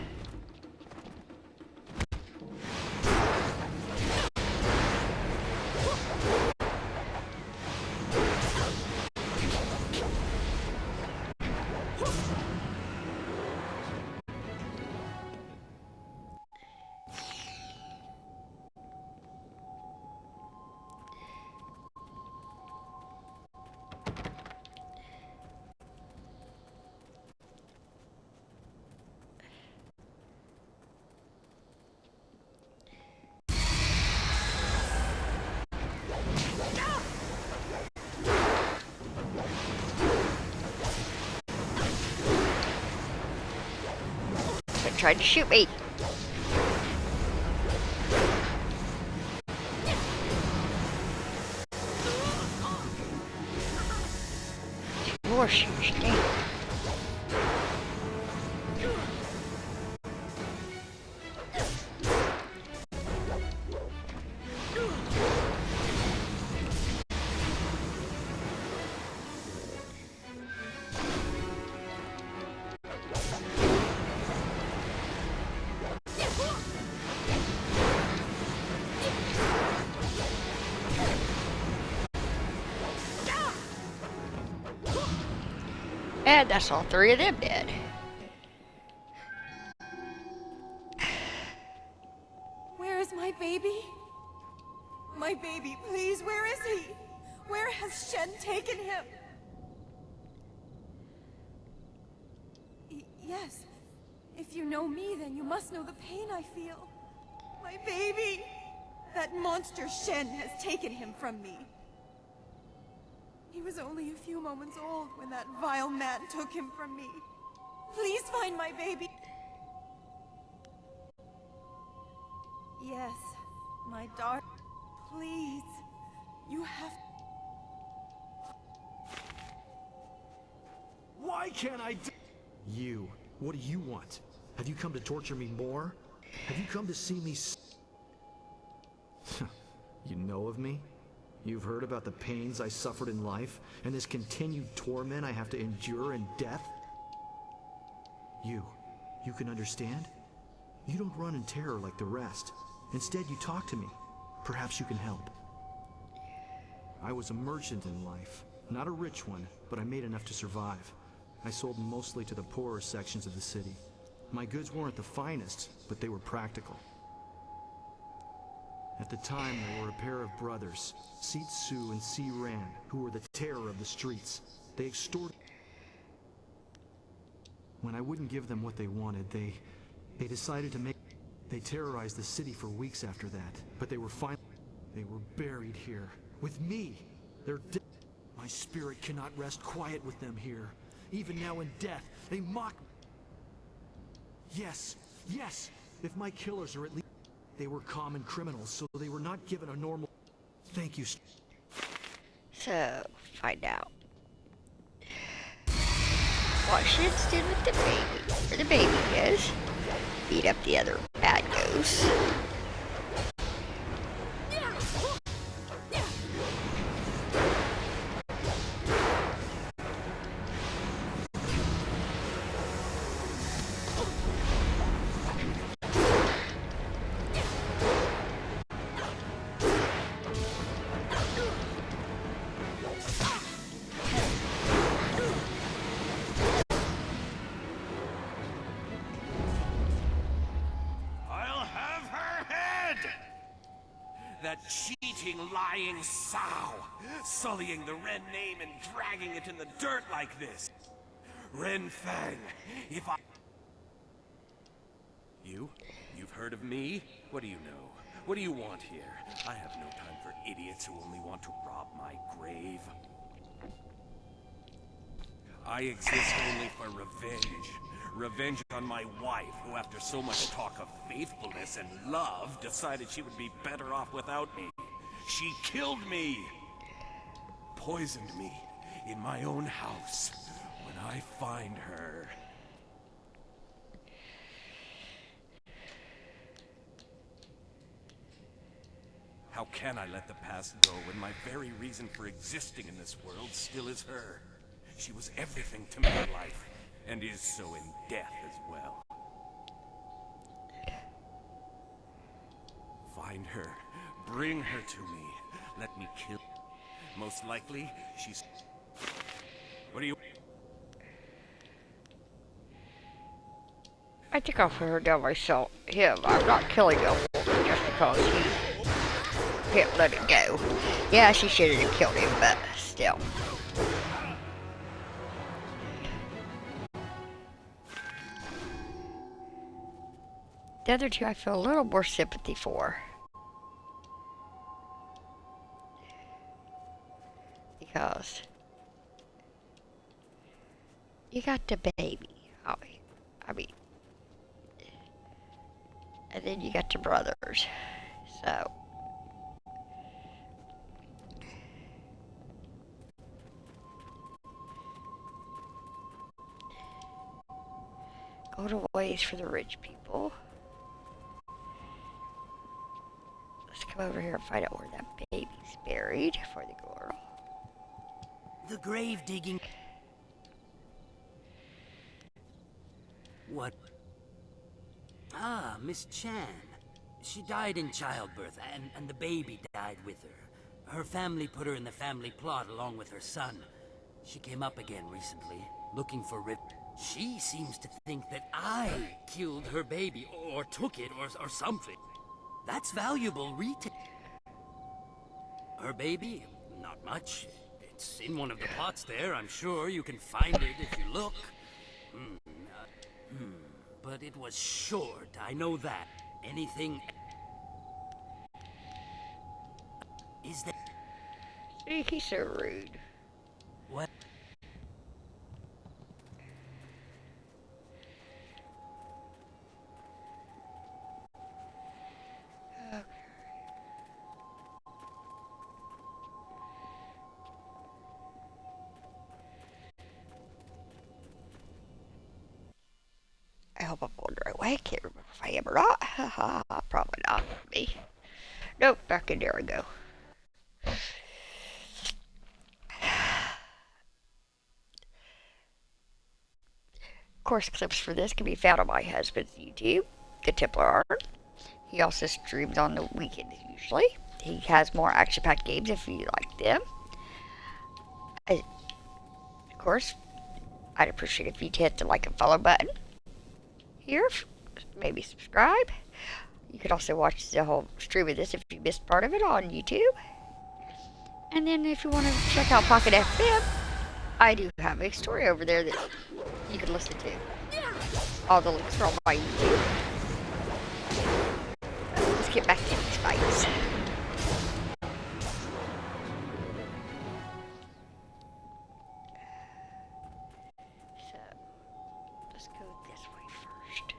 Tried to shoot me. More shooting. And that's all 3 of them dead. Where is my baby? My baby, please, where is he? Where has Shen taken him? Yes. If you know me, then you must know the pain I feel. My baby! That monster Shen has taken him from me. He was only a few moments old when that vile man took him from me. Please find my baby. Yes, my daughter. Please. You have... Why can't I do... You. What do you want? Have you come to torture me more? Have you come to see me You know of me? You've heard about the pains I suffered in life, and this continued torment I have to endure in death? You can understand? You don't run in terror like the rest. Instead, you talk to me. Perhaps you can help. I was a merchant in life. Not a rich one, but I made enough to survive. I sold mostly to the poorer sections of the city. My goods weren't the finest, but they were practical. At the time, there were a pair of brothers, Seat Su and Si Ran, who were the terror of the streets. They extorted... When I wouldn't give them what they wanted, they decided to make... They terrorized the city for weeks after that, but they were buried here, with me. They're dead. My spirit cannot rest quiet with them here. Even now in death, they mock me. Yes, if my killers are at least... They were common criminals, so they were not given a normal... Thank you. So, find out what Shen's did with the baby. Where the baby is. Beat up the other bad ghosts. That cheating, lying sow, sullying the Ren name and dragging it in the dirt like this. Ren Fang, if I... You've heard of me? What do you know? What do you want here? I have no time for idiots who only want to rob my grave. I exist only for revenge. Revenge on my wife, who after so much talk of faithfulness and love, decided she would be better off without me. She killed me! Poisoned me in my own house. When I find her... How can I let the past go when my very reason for existing in this world still is her? She was everything to me in life. And is so in death as well. Find her. Bring her to me. Let me kill her. Most likely, she's... What do you... I think I'll put her down myself. Him. I'm not killing him just because he can't let it go. Yeah, she should have killed him, but still. The other two I feel a little more sympathy for. Because you got the baby. I mean, and then you got the brothers. So go to ways for the rich people. Let's come over here and find out where that baby's buried for the girl. The grave digging. What? Ah, Miss Chan. She died in childbirth, and the baby died with her. Her family put her in the family plot along with her son. She came up again recently, looking for Rip. She seems to think that I killed her baby, or took it, or something. That's valuable retail. Her baby? Not much. It's in one of the pots there. I'm sure you can find it if you look. but it was short. I know that. Anything... Is that... He's so rude. What? Okay. I hope I'm going the right way. I can't remember if I am or not. Haha, probably not. Me. Nope, back in there I go. Course clips for this can be found on my husband's YouTube, The Templar Art. He also streams on the weekends usually. He has more action-packed games if you like them. Of course, I'd appreciate if you'd hit the like and follow button here. Maybe subscribe. You could also watch the whole stream of this if you missed part of it on YouTube. And then if you want to check out Pocket FM, I do have a story over there that you can listen to. All the links are on my YouTube. Let's get back to these fights. So, let's go this way first.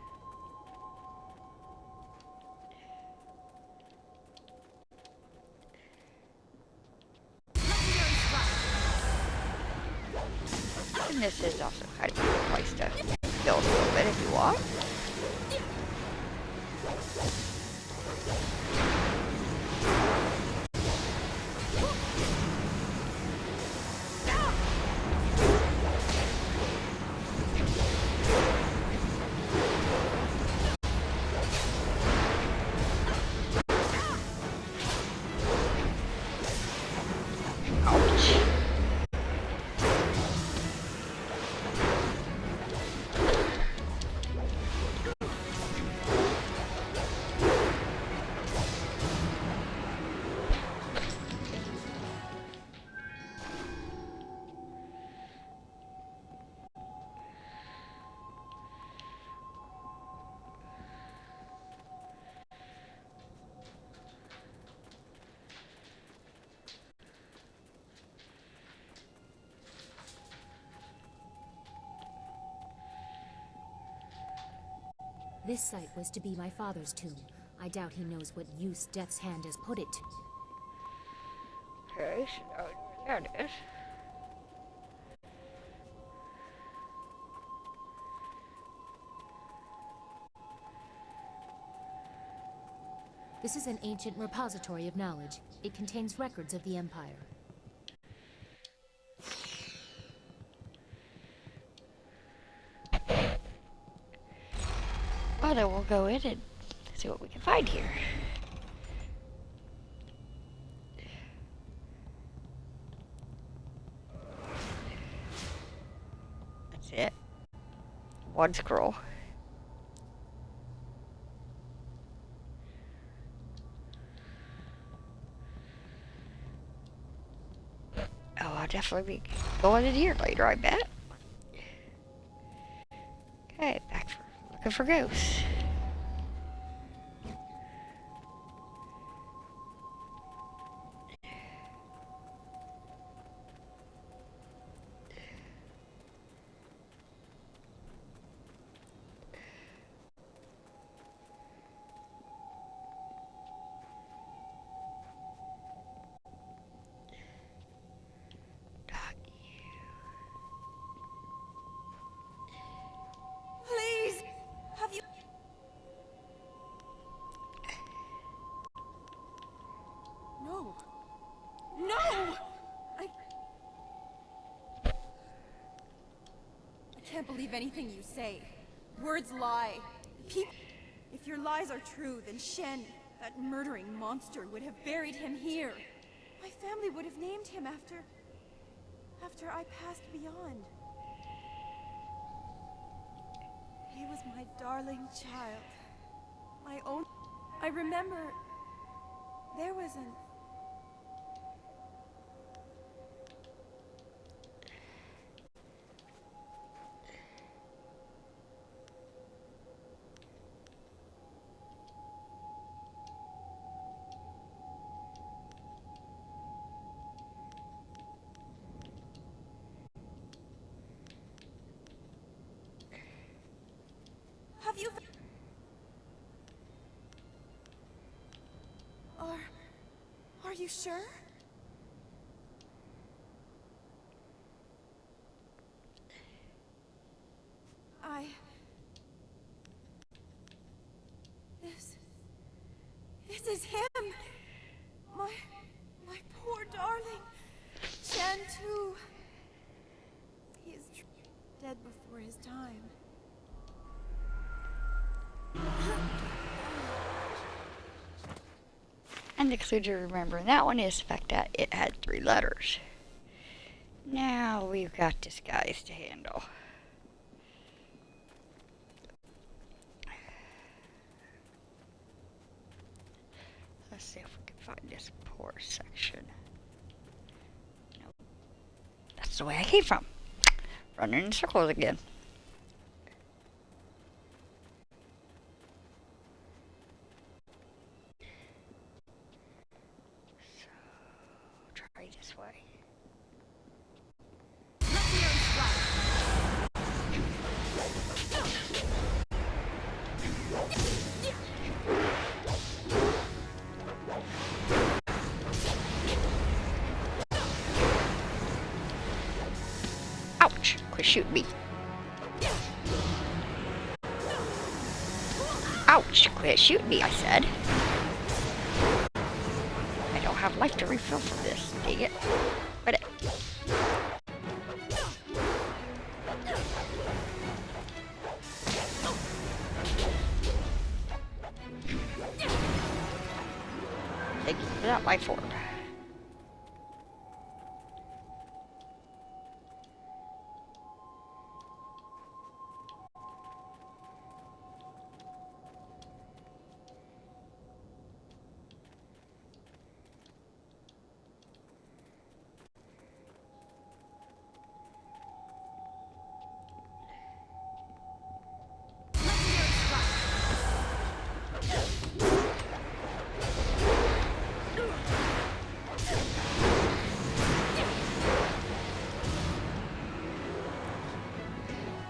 And this is also kind of a good place to build a little bit if you want. Ouch. This site was to be my father's tomb. I doubt he knows what use Death's Hand has put it to. Okay, so there it is. This is an ancient repository of knowledge. It contains records of the Empire. Well, then we'll go in and see what we can find here. That's it. One scroll. Oh, I'll definitely be going in here later, I bet. Okay, back for looking for ghosts. Please! Have you... No. No! I can't believe anything you say. Words lie. If your lies are true, then Shen, that murdering monster, would have buried him here. My family would have named him after I passed beyond. He was my darling child. My own... I remember... There was an... Have you... Are you sure? This is him! My poor darling. Shen, too. He is dead before his time. And the clue to remember in that one is the fact that it had 3 letters. Now we've got this guys to handle. Let's see if we can find this poor section. Nope. That's the way I came from. Running in circles again. So, try this way. Ouch! Quit shooting me. Ouch! Quit shooting me, I said. I don't have life to refill from this. Dang it. Quit it. Thank you for that life orb.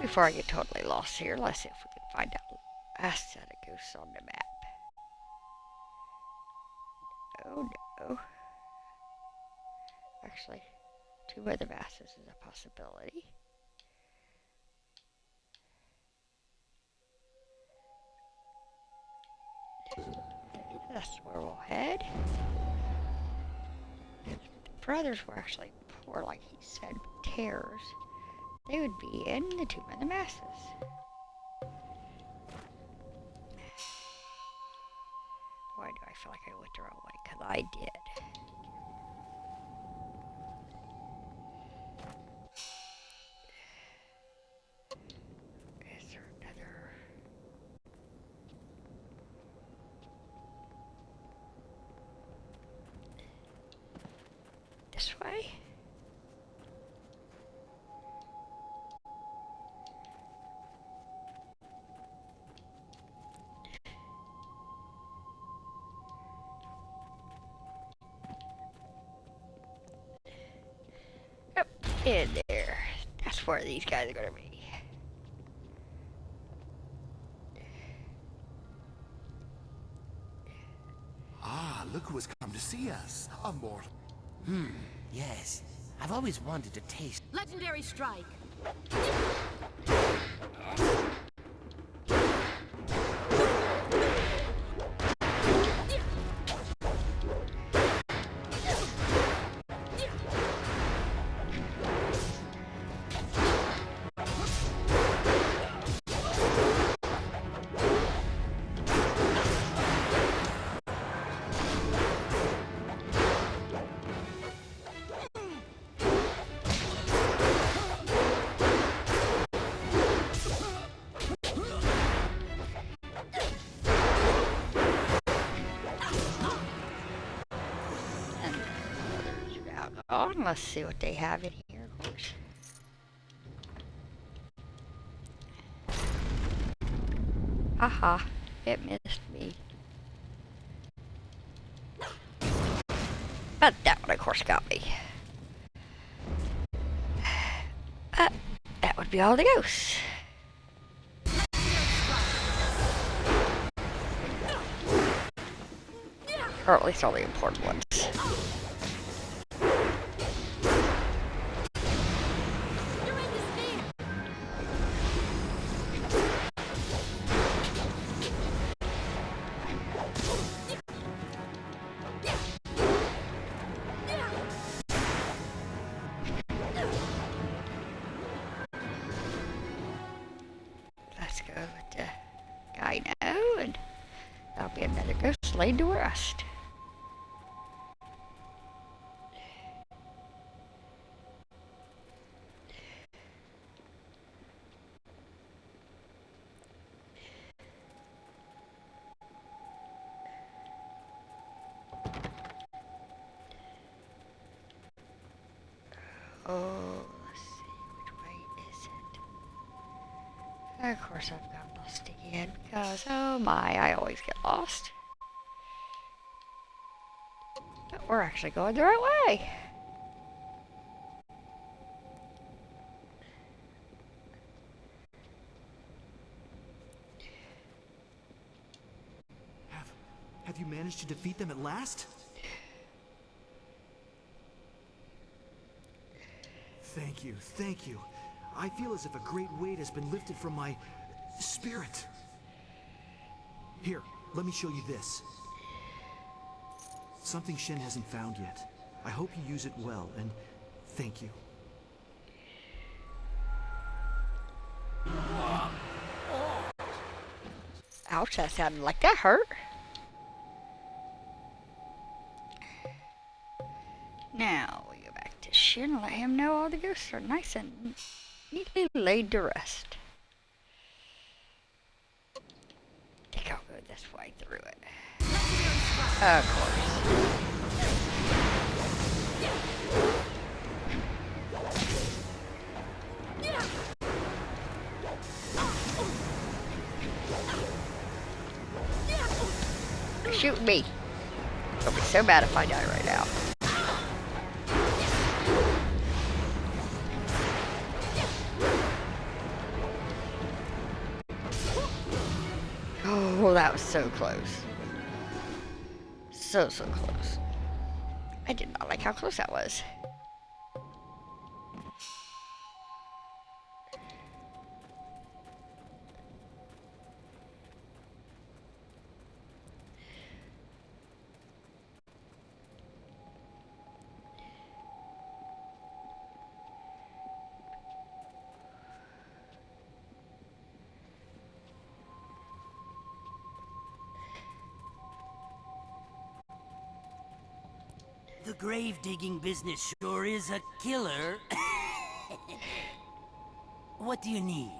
Before I get totally lost here, let's see if we can find out Aestheticus on the map. Oh no. Actually, 2 other masses is a possibility. That's where we'll head. If the brothers were actually poor, like he said, terrors, they would be in the Tomb of the Masses. Why do I feel like I went the wrong way? Because I did. Is there another? This way? In there. That's where these guys are gonna be. Ah, look who has come to see us. A mortal. Yes. I've always wanted to taste... Legendary strike. Oh, let's see what they have in here, of course. Haha, it missed me. But that one, of course, got me. That would be all the ghosts. Or at least all the important ones. Let's go with the guy now, and that'll be another ghost laid to rest. Oh, let's see, which way is it? Of course I've got lost again, because, oh my, I always get lost. But we're actually going the right way. Have you managed to defeat them at last? Thank you, thank you. I feel as if a great weight has been lifted from my spirit. Here, let me show you this. Something Shen hasn't found yet. I hope you use it well, and thank you. Ouch, that sounded like that hurt. Now we go back to Shin and let him know all the ghosts are nice and neatly laid to rest. I think I'll go this way through it. Of course. Shoot me. It'll be so bad if I die right now. Oh, that was so close. So close. I did not like how close that was. The grave-digging business sure is a killer. What do you need?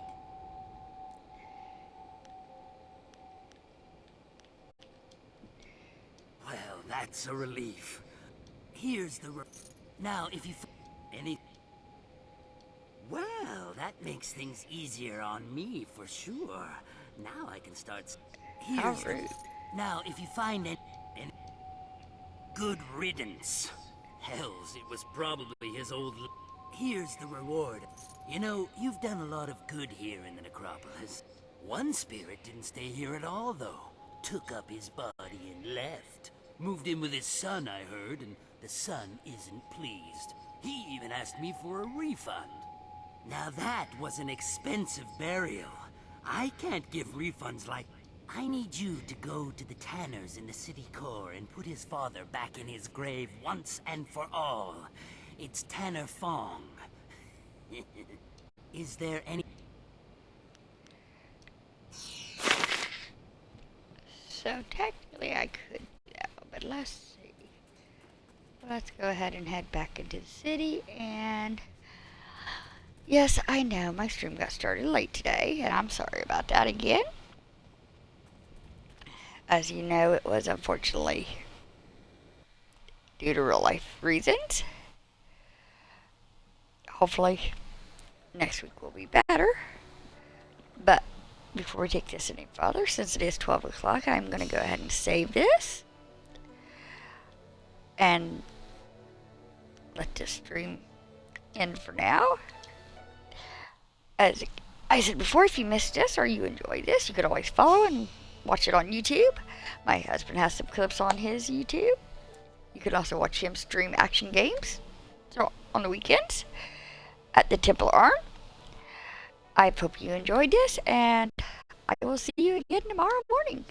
Well, that's a relief. Here's the now, if you any... Well, that makes things easier on me, for sure. Now I can start... Here's How rude. Now, if you find any... Good riddance. Hells, it was probably his old... Here's the reward. You know, you've done a lot of good here in the necropolis. One spirit didn't stay here at all, though. Took up his body and left. Moved in with his son, I heard, and the son isn't pleased. He even asked me for a refund. Now that was an expensive burial. I can't give refunds like... I need you to go to the tanners in the city core and put his father back in his grave once and for all. It's Tanner Fong. Is there any... So technically I could now, but let's see. Let's go ahead and head back into the city, and yes, I know my stream got started late today, and I'm sorry about that again. As you know, it was unfortunately due to real life reasons. Hopefully next week will be better. But before we take this any further, since it is 12 o'clock, I'm going to go ahead and save this. And let this stream end for now. As I said before, if you missed this or you enjoyed this, you could always follow and watch it on YouTube. My husband has some clips on his YouTube. You can also watch him stream action games on the weekends at the Temple Arm. I hope you enjoyed this, and I will see you again tomorrow morning.